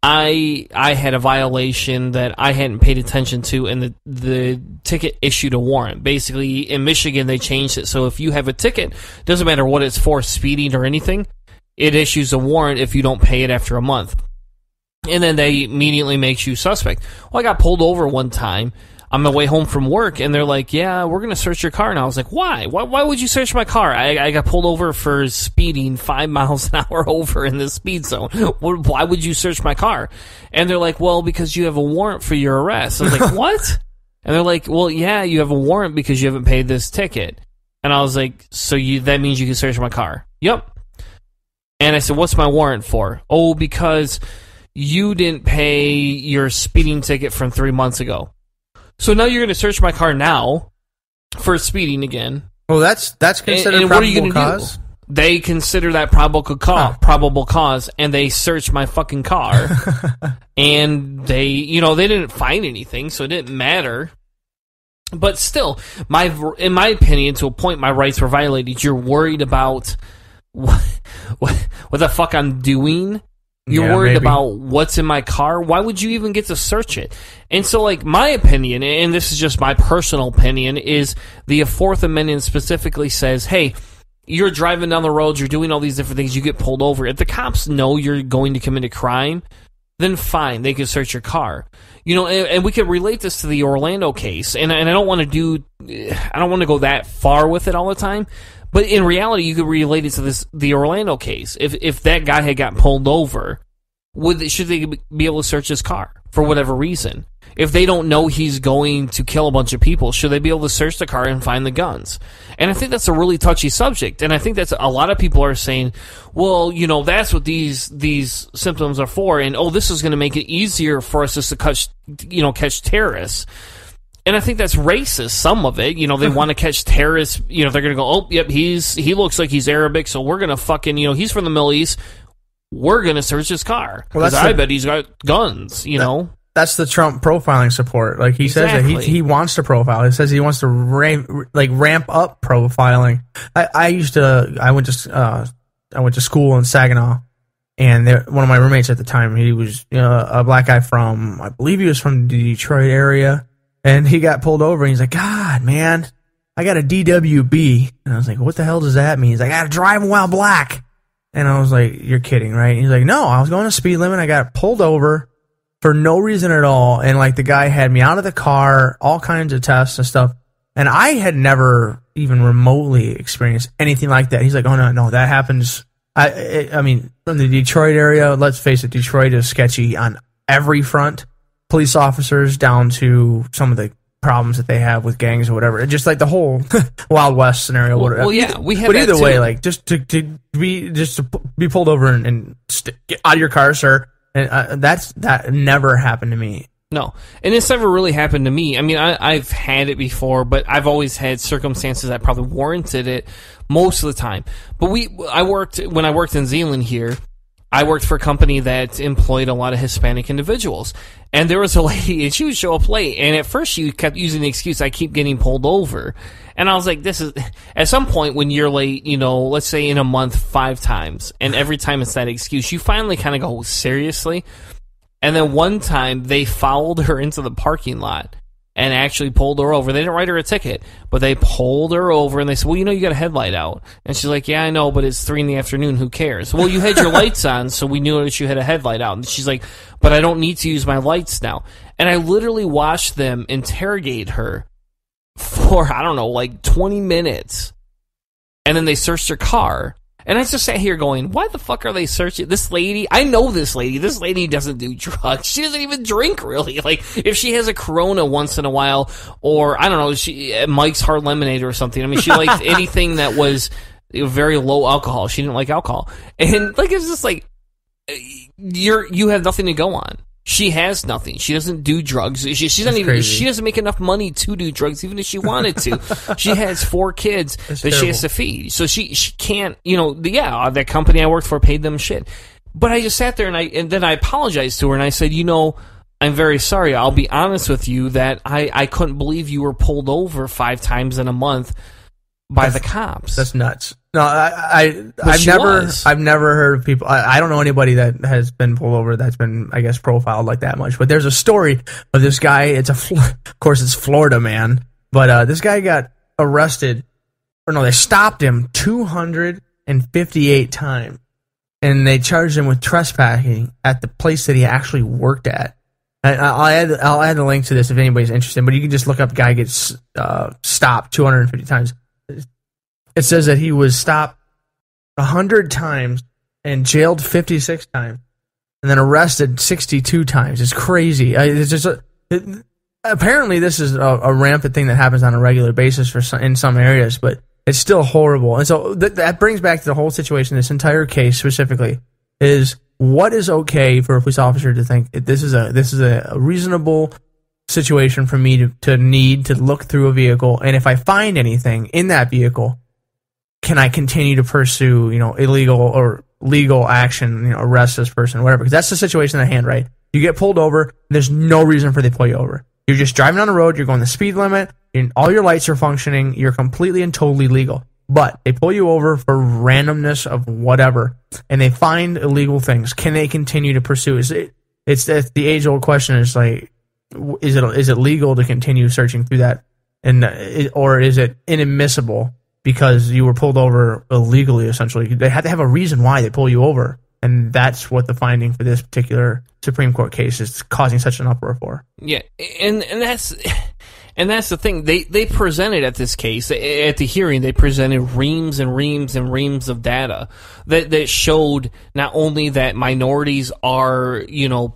I had a violation that I hadn't paid attention to, and the ticket issued a warrant. Basically, in Michigan, they changed it. So if you have a ticket, doesn't matter what it's for, speeding or anything, it issues a warrant if you don't pay it after a month. And then they immediately makes you suspect. Well, I got pulled over one time on my way home from work, and they're like, yeah, we're going to search your car. And I was like, why? Why would you search my car? I got pulled over for speeding 5 miles an hour over in the speed zone. Why would you search my car? And they're like, well, because you have a warrant for your arrest. I was like, what? And they're like, well, yeah, you have a warrant because you haven't paid this ticket. And I was like, so that means you can search my car? Yep. And I said, what's my warrant for? Oh, because you didn't pay your speeding ticket from 3 months ago. So now you're going to search my car now for speeding again. Well, that's considered and probable what are you gonna cause. Do? They consider that probable cause, and they search my fucking car. And they didn't find anything, so it didn't matter. But still, in my opinion, to a point, my rights were violated. You're worried about what the fuck I'm doing. You're worried about what's in my car. Why would you even get to search it? And so, like, my opinion, and this is just my personal opinion, is the Fourth Amendment specifically says, hey, you're driving down the road, you're doing all these different things, you get pulled over. If the cops know you're going to commit a crime, then fine, they can search your car. And we could relate this to the Orlando case, and I don't want to go that far with it all the time. But in reality, you could relate it to the Orlando case. If that guy had got pulled over, should they be able to search his car for whatever reason? if they don't know he's going to kill a bunch of people, should they be able to search the car and find the guns? And I think that's a really touchy subject. And I think that's a lot of people are saying, well, you know, that's what these symptoms are for. And, oh, this is going to make it easier for us just to catch terrorists. And I think that's racist, some of it. You know, they want to catch terrorists. You know, they're going to go, oh, yep, he looks like he's Arabic, so we're going to fucking, you know, he's from the Middle East. We're going to search his car. Because I bet he's got guns, you know. That's the Trump profiling support. Like, he says that he wants to profile. He says he wants to ramp up profiling. I went to school in Saginaw, and one of my roommates at the time, he was a black guy from, I believe he was from the Detroit area. And he got pulled over, and he's like, God, man, I got a DWB. And I was like, what the hell does that mean? He's like, I got to drive while black. And I was like, you're kidding, right? And he's like, no, I was going to speed limit. I got pulled over for no reason at all. And, like, the guy had me out of the car, all kinds of tests and stuff. And I had never even remotely experienced anything like that. He's like, oh, no, that happens. I mean, from the Detroit area, let's face it, Detroit is sketchy on every front. Police officers down to some of the problems that they have with gangs or whatever. Just like the whole Wild West scenario. Well, yeah, we have. But either that way, too. like just to be pulled over and get out of your car, sir. And that never happened to me. No, and it's never really happened to me. I mean, I've had it before, but I've always had circumstances that probably warranted it most of the time. But when I worked in Zeeland here, I worked for a company that employed a lot of Hispanic individuals. And there was a lady, and she would show up late. And at first, she kept using the excuse, I keep getting pulled over. And I was like, at some point when you're late, you know, let's say in a month 5 times, and every time it's that excuse, you finally kind of go, seriously? And then one time, they followed her into the parking lot and actually pulled her over. They didn't write her a ticket, but they pulled her over, and they said, well, you know, you got a headlight out. And she's like, yeah, I know, but it's 3 PM. Who cares? Well, you had your lights on, so we knew that you had a headlight out. And she's like, but I don't need to use my lights now. And I literally watched them interrogate her for, I don't know, like 20 minutes. And then they searched her car. And I just sat here going, why the fuck are they searching this lady? I know this lady. This lady doesn't do drugs. She doesn't even drink, really. Like, if she has a Corona once in a while, or, I don't know, Mike's Hard Lemonade or something. I mean, she liked anything that was very low alcohol. She didn't like alcohol. And, like, it's just like, you have nothing to go on. She has nothing. She doesn't do drugs. She doesn't make enough money to do drugs, even if she wanted to. She has 4 kids she has to feed. So she can't, you know, that company I worked for paid them shit. But I just sat there and then I apologized to her and I said, you know, I'm very sorry. I'll be honest with you that I couldn't believe you were pulled over 5 times in a month by the cops. That's nuts. No, I've never heard of people. I don't know anybody that has been pulled over that's been, I guess, profiled like that much. But there's a story of this guy. Of course, it's Florida, man. But this guy got arrested, or no, they stopped him 258 times, and they charged him with trespassing at the place that he actually worked at. And I'll add a link to this if anybody's interested. But you can just look up guy gets stopped 250 times. It says that he was stopped 100 times and jailed 56 times, and then arrested 62 times. It's crazy. It's just apparently this is a rampant thing that happens on a regular basis in some areas, but it's still horrible. And so that brings back to the whole situation. This entire case specifically is what is okay for a police officer to think this is a reasonable situation for me to need to look through a vehicle, and if I find anything in that vehicle, can I continue to pursue, you know, illegal or legal action, you know, arrest this person, whatever? Because that's the situation at hand, right? You get pulled over, there's no reason for they to pull you over. You're just driving on the road, you're going the speed limit, all your lights are functioning, you're completely and totally legal. But they pull you over for randomness of whatever, and they find illegal things. Can they continue to pursue? It's the age-old question is like, is it legal to continue searching through that, or is it inadmissible because you were pulled over illegally? Essentially, they had to have a reason why they pull you over, and that's what the finding for this particular Supreme Court case is causing such an uproar for. Yeah, and that's And that's the thing. They presented at this case, at the hearing, they presented reams and reams and reams of data that showed not only that minorities are,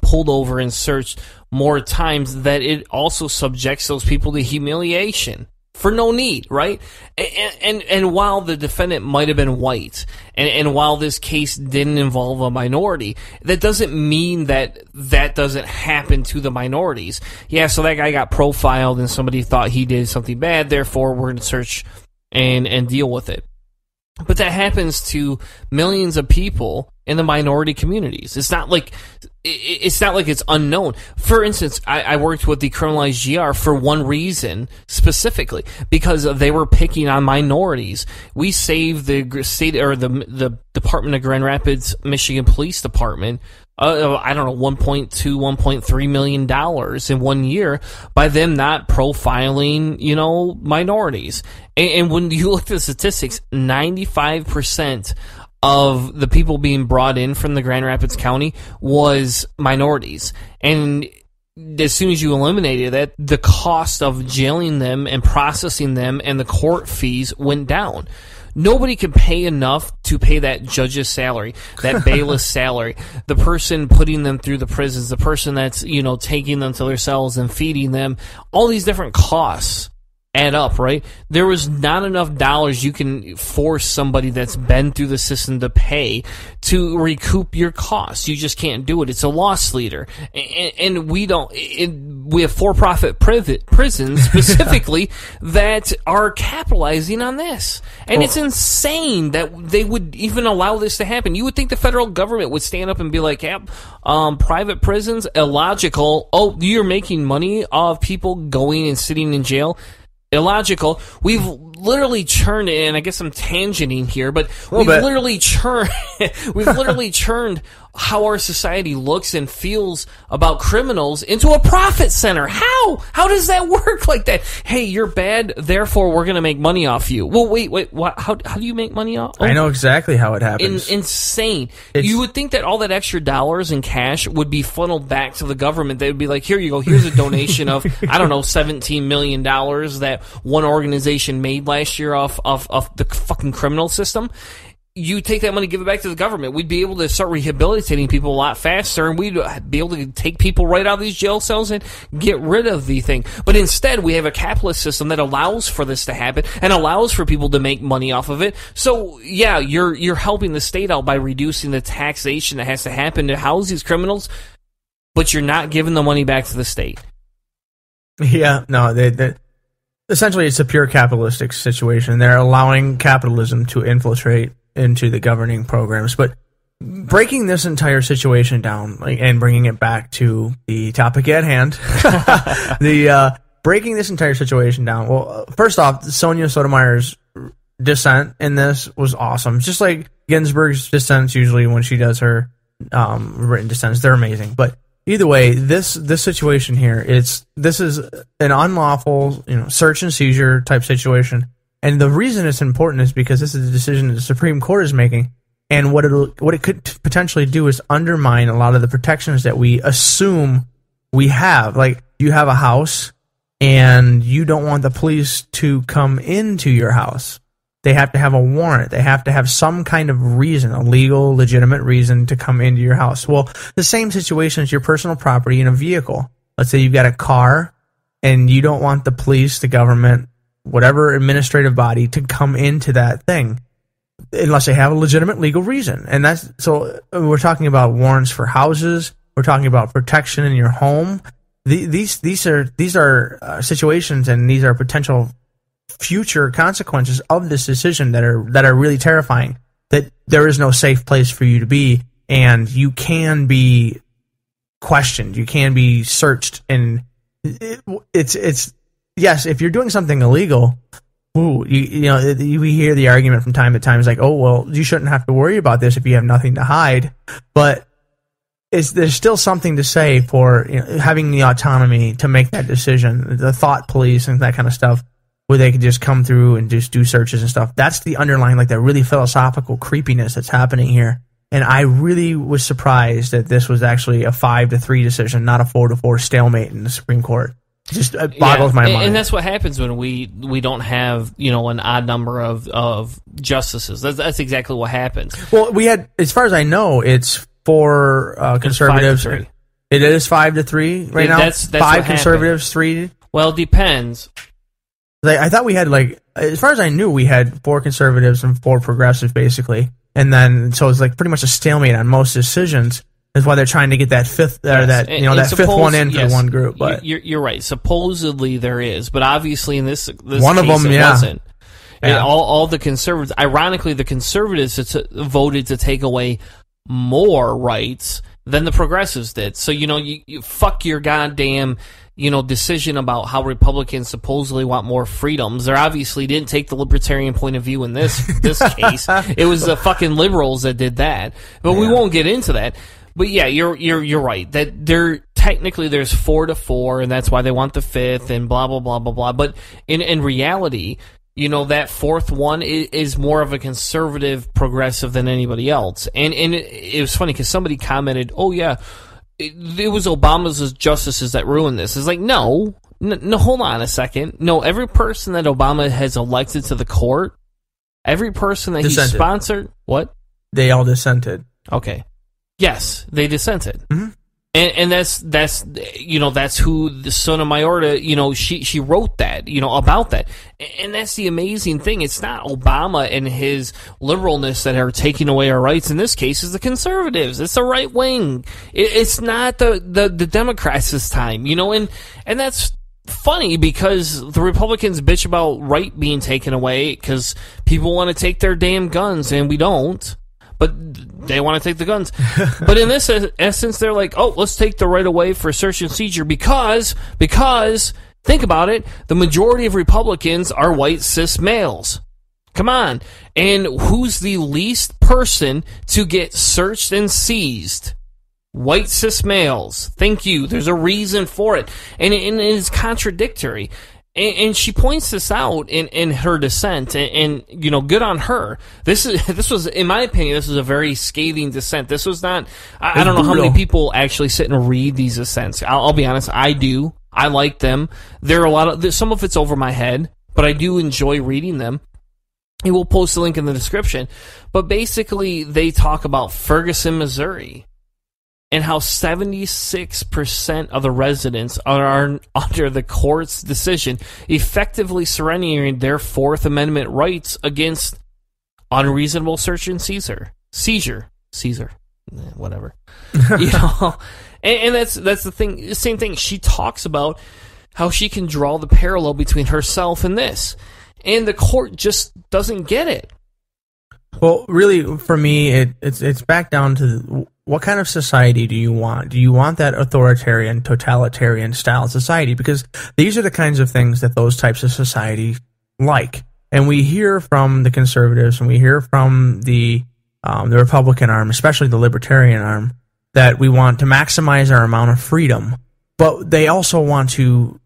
pulled over and searched more times, that it also subjects those people to humiliation for no need, right? And while the defendant might have been white, and while this case didn't involve a minority, that doesn't mean that doesn't happen to the minorities. Yeah, so that guy got profiled and somebody thought he did something bad, therefore we're going to search and deal with it. But that happens to millions of people in the minority communities. It's not like it's unknown. For instance, I worked with decriminalized GR for one reason specifically, because they were picking on minorities. We saved the state or the Department of Grand Rapids, Michigan Police Department, I don't know, $1.2, $1.3 million in 1 year by them not profiling, minorities. And when you look at the statistics, 95% of the people being brought in from the Grand Rapids County was minorities. And as soon as you eliminated that, the cost of jailing them and processing them and the court fees went down. Nobody can pay enough to pay that judge's salary, that bailiff's salary, the person putting them through the prisons, the person that's, taking them to their cells and feeding them. All these different costs add up, right? There was not enough dollars you can force somebody that's been through the system to pay to recoup your costs. You just can't do it. It's a loss leader. And we don't, we have for-profit prisons specifically that are capitalizing on this. And it's insane that they would even allow this to happen. You would think the federal government would stand up and be like, private prisons, illogical. Oh, you're making money off people going and sitting in jail? Illogical. We've literally churned, and I guess I'm tangenting here, but we've literally churned how our society looks and feels about criminals into a profit center. How does that work like that? Hey, you're bad, therefore we're going to make money off you. Well, wait, what? How do you make money off? I know exactly how it happens. Insane. You would think that all that extra dollars in cash would be funneled back to the government. They would be like, here you go, here's a donation of, I don't know, $17 million that one organization made last year off the fucking criminal system. You take that money, give it back to the government. We'd be able to start rehabilitating people a lot faster, and we'd be able to take people right out of these jail cells and get rid of the thing. But instead, we have a capitalist system that allows for this to happen and allows for people to make money off of it. So, yeah, you're helping the state out by reducing the taxation that has to happen to house these criminals, but you're not giving the money back to the state. Yeah, no, they essentially it's a pure capitalistic situation. They're allowing capitalism to infiltrate into the governing programs. But breaking this entire situation down, and bringing it back to the topic at hand, breaking this entire situation down. Well, first off, Sonia Sotomayor's dissent in this was awesome. Just like Ginsburg's dissents usually when she does her written dissents, they're amazing. But either way, this situation here, this is an unlawful, search and seizure type situation. And the reason it's important is because this is a decision that the Supreme Court is making, and what it could potentially do is undermine a lot of the protections that we assume we have. Like, you have a house, and you don't want the police to come into your house. They have to have a warrant. They have to have some kind of reason, a legal, legitimate reason to come into your house. Well, the same situation is your personal property in a vehicle. Let's say you've got a car, and you don't want the police, the government, whatever administrative body to come into that thing unless they have a legitimate legal reason. And so we're talking about warrants for houses. We're talking about protection in your home. These are situations, and these are potential future consequences of this decision that are really terrifying. That there is no safe place for you to be, and you can be questioned, you can be searched, and it's yes, if you're doing something illegal, we hear the argument from time to time. It's like, oh, well, you shouldn't have to worry about this if you have nothing to hide. But there's still something to say for having the autonomy to make that decision, the thought police and that kind of stuff, where they can just come through and just do searches and stuff. That's the underlying, that really philosophical creepiness that's happening here. And I really was surprised that this was actually a 5-3 decision, not a 4-4 stalemate in the Supreme Court. Just boggles my mind. And that's what happens when we don't have, an odd number of justices. That's exactly what happens. Well, we had, as far as I know, it's 4 conservatives. 5-3. It is 5-3 right now. That's 5 conservatives, 3. Well, it depends. I thought we had, as far as I knew, we had 4 conservatives and 4 progressives, basically. And then, so it's pretty much a stalemate on most decisions. Is why they're trying to get that fifth, that fifth one in for one group. But you're right. Supposedly there is, but obviously in this one case, of them, it wasn't. And Yeah. all the conservatives, ironically, the conservatives voted to take away more rights than the progressives did. So you fuck your goddamn decision about how Republicans supposedly want more freedoms. They obviously didn't take the libertarian point of view in this case. It was the fucking liberals that did that. But we won't get into that. But yeah, you're right. That there's 4 to 4, and that's why they want the 5th, and blah blah blah blah blah. But in reality, that 4th one is more of a conservative progressive than anybody else. And it was funny because somebody commented, "Oh yeah, it was Obama's justices that ruined this." It's like, no, hold on a second. No, every person that Obama has elected to the court, every person that Dissented. he sponsored, what? They all dissented. Okay. Yes, they dissented. Mm-hmm. And that's who the Sotomayor, she wrote that, about that. And that's the amazing thing. It's not Obama and his liberalness that are taking away our rights. In this case, it's the conservatives. It's the right wing. It's not the Democrats this time, and that's funny because the Republicans bitch about right being taken away because people want to take their damn guns and we don't. But they want to take the guns. But in this essence, they're like, oh, let's take the right away for search and seizure because, think about it, the majority of Republicans are white cis males. Come on. And who's the least person to get searched and seized? White cis males. Thank you. There's a reason for it. And it is contradictory. And she points this out in her dissent, and good on her. This was, in my opinion, this was a very scathing dissent. This was not. I don't know how many people actually sit and read these dissents. I'll be honest, I do. I like them. There are some of it's over my head, but I do enjoy reading them. And we'll post a link in the description. But basically, they talk about Ferguson, Missouri, and how 76% of the residents are under the court's decision, effectively surrendering their Fourth Amendment rights against unreasonable search and seizure, whatever. And that's the thing. The same thing. She talks about how she can draw the parallel between herself and this, and the court just doesn't get it. Well, really, for me, it's back down to what kind of society do you want? Do you want that authoritarian, totalitarian style society? Because these are the kinds of things that those types of society like. And we hear from the conservatives and we hear from the Republican arm, especially the libertarian arm, that we want to maximize our amount of freedom. But they also want to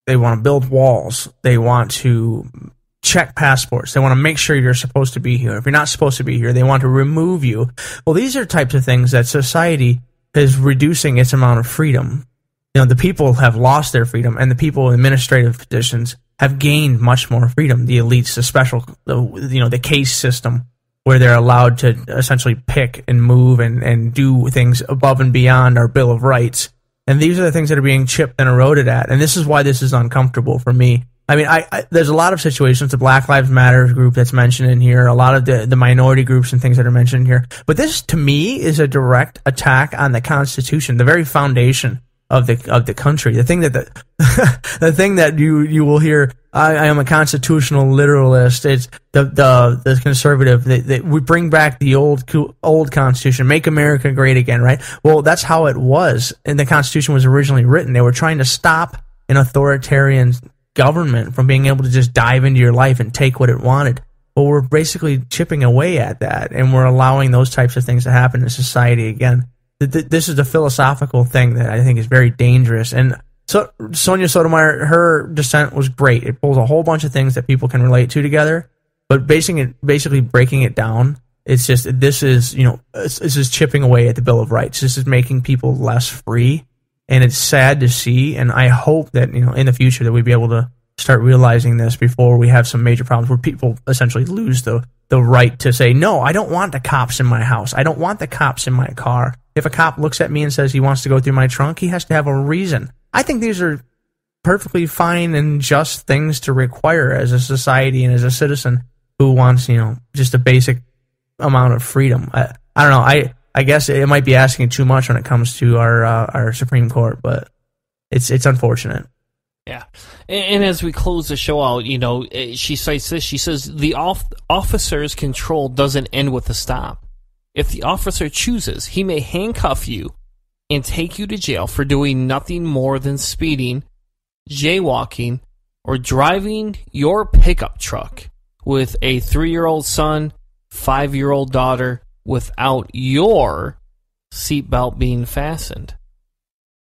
build walls. They want to check passports. They want to make sure you're supposed to be here. If you're not supposed to be here, they want to remove you. Well, these are types of things that society is reducing its amount of freedom. The people have lost their freedom, and the people in administrative positions have gained much more freedom. The elites, the case system, where they're allowed to essentially pick and move and do things above and beyond our Bill of Rights. And these are the things that are being chipped and eroded at. And this is why this is uncomfortable for me. I mean, there's a lot of situations, the Black Lives Matter group that's mentioned in here, a lot of the minority groups and things that are mentioned in here. But this, to me, is a direct attack on the Constitution, the very foundation of the country. The thing that the thing that you will hear, I am a constitutional literalist. It's the conservative. We bring back the old Constitution, make America great again, right? Well, that's how it was, and the Constitution was originally written. They were trying to stop an authoritarian government from being able to just dive into your life and take what it wanted. Well, we're basically chipping away at that, and we're allowing those types of things to happen in society again. This is a philosophical thing that I think is very dangerous. And so Sonia Sotomayor, her dissent was great. It pulls a whole bunch of things that people can relate to together, but basically breaking it down, it's just, this is chipping away at the Bill of Rights. This is making people less free. and it's sad to see. And I hope that in the future that we'd be able to start realizing this before we have some major problems where people essentially lose the right to say, no, I don't want the cops in my house. I don't want the cops in my car. If a cop looks at me and says he wants to go through my trunk, he has to have a reason. I think these are perfectly fine and just things to require as a society and as a citizen who wants, just a basic amount of freedom. I don't know. I guess it might be asking too much when it comes to our Supreme Court, but it's unfortunate. Yeah. And as we close the show out, she cites this. She says, the officer's control doesn't end with a stop. If the officer chooses, he may handcuff you and take you to jail for doing nothing more than speeding, jaywalking, or driving your pickup truck with a 3-year-old son, 5-year-old daughter without your seatbelt being fastened.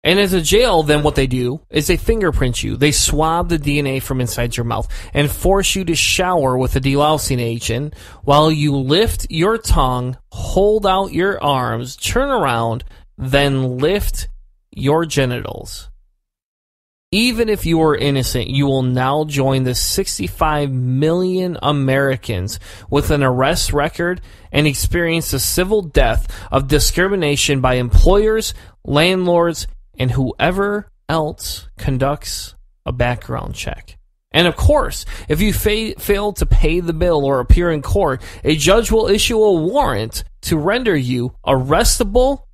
And as a jail, then what they do is they fingerprint you. They swab the DNA from inside your mouth and force you to shower with a delousing agent while you lift your tongue, hold out your arms, turn around, then lift your genitals. Even if you are innocent, you will now join the 65 million Americans with an arrest record and experience the civil death of discrimination by employers, landlords, and whoever else conducts a background check. And of course, if you fail to pay the bill or appear in court, a judge will issue a warrant to render you arrestable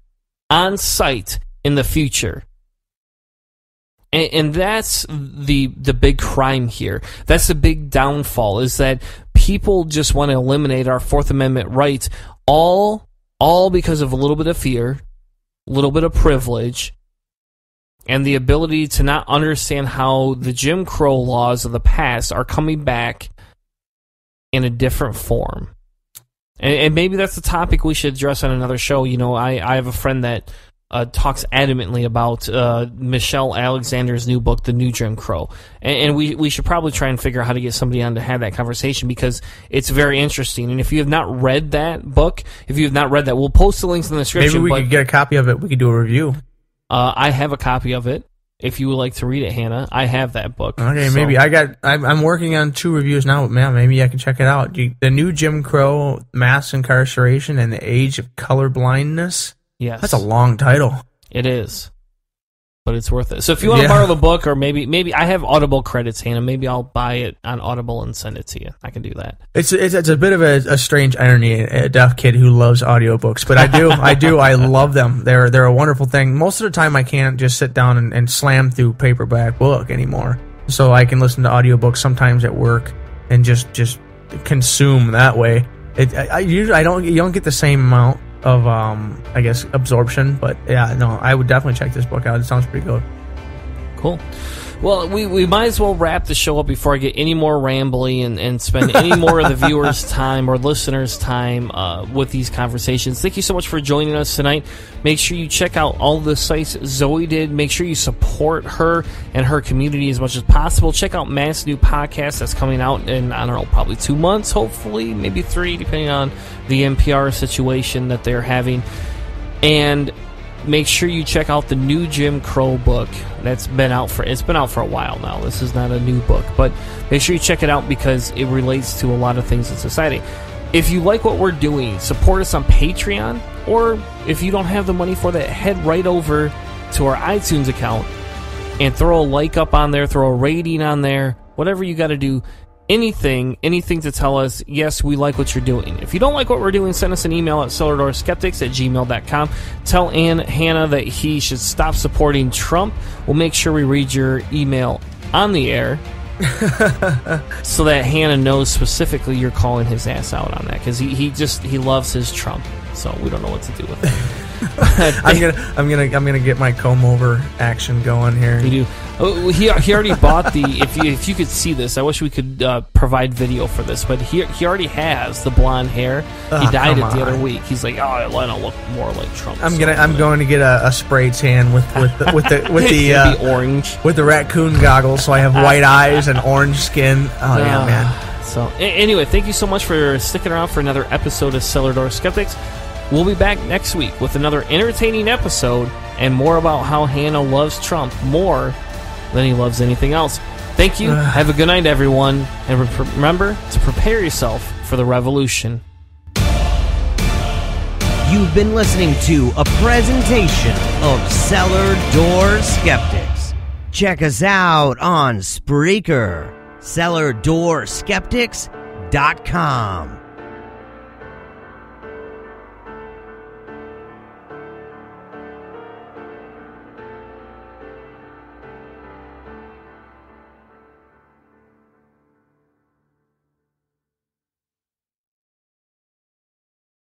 on sight in the future. And that's the big crime here. That's the big downfall, is that people just want to eliminate our Fourth Amendment rights all because of a little bit of fear, a little bit of privilege, and the ability to not understand how the Jim Crow laws of the past are coming back in a different form. And maybe that's the topic we should address on another show. I have a friend that talks adamantly about Michelle Alexander's new book, The New Jim Crow. And we should probably try and figure out how to get somebody on to have that conversation, because it's very interesting. And if you have not read that book, we'll post the links in the description. Maybe we could get a copy of it. We could do a review. I have a copy of it. If you would like to read it, Hannah, I have that book. Okay, maybe I'm working on 2 reviews now. Man, maybe I can check it out. The New Jim Crow, Mass Incarceration, and the Age of Colorblindness. Yes, that's a long title. It is, but it's worth it. So if you want to borrow the book, or maybe I have Audible credits, Hannah. Maybe I'll buy it on Audible and send it to you. I can do that. It's a bit of a strange irony, a deaf kid who loves audiobooks, but I love them. They're a wonderful thing. Most of the time, I can't just sit down and slam through paperback book anymore, so I can listen to audiobooks sometimes at work and just consume that way. You don't get the same amount of absorption, but I would definitely check this book out. It sounds pretty good. Cool. Well, we might as well wrap the show up before I get any more rambly and spend any more of the viewers' time or listeners' time with these conversations. Thank you so much for joining us tonight. Make sure you check out all the sites Zoe did. Make sure you support her and her community as much as possible. Check out Matt's new podcast that's coming out in, I don't know, probably 2 months, hopefully, maybe 3, depending on the NPR situation that they're having. And make sure you check out the new Jim Crow book. It's been out for a while now. This is not a new book, but make sure you check it out because it relates to a lot of things in society. If you like what we're doing, support us on Patreon, or if you don't have the money for that, head right over to our iTunes account and throw a like up on there, throw a rating on there, whatever you got to do. Anything to tell us, yes, we like what you're doing. If you don't like what we're doing, send us an email at cellardoorskeptics@gmail.com. Tell Hannah that he should stop supporting Trump. We'll make sure we read your email on the air so that Hannah knows specifically you're calling his ass out on that, because he loves his Trump, so we don't know what to do with it. I'm gonna get my comb over action going here. You do. Oh, he already bought the. If you could see this, I wish we could provide video for this, but he already has the blonde hair. He dyed it the other week. He's like, I want to look more like Trump. I'm going to get a spray tan with the orange with the raccoon goggles, so I have white eyes and orange skin. Oh yeah, man. So anyway, thank you so much for sticking around for another episode of Cellar Door Skeptics. We'll be back next week with another entertaining episode and more about how Hannah loves Trump more than he loves anything else. Thank you. Have a good night, everyone. And remember to prepare yourself for the revolution. You've been listening to a presentation of Cellar Door Skeptics. Check us out on Spreaker, cellardoorskeptics.com.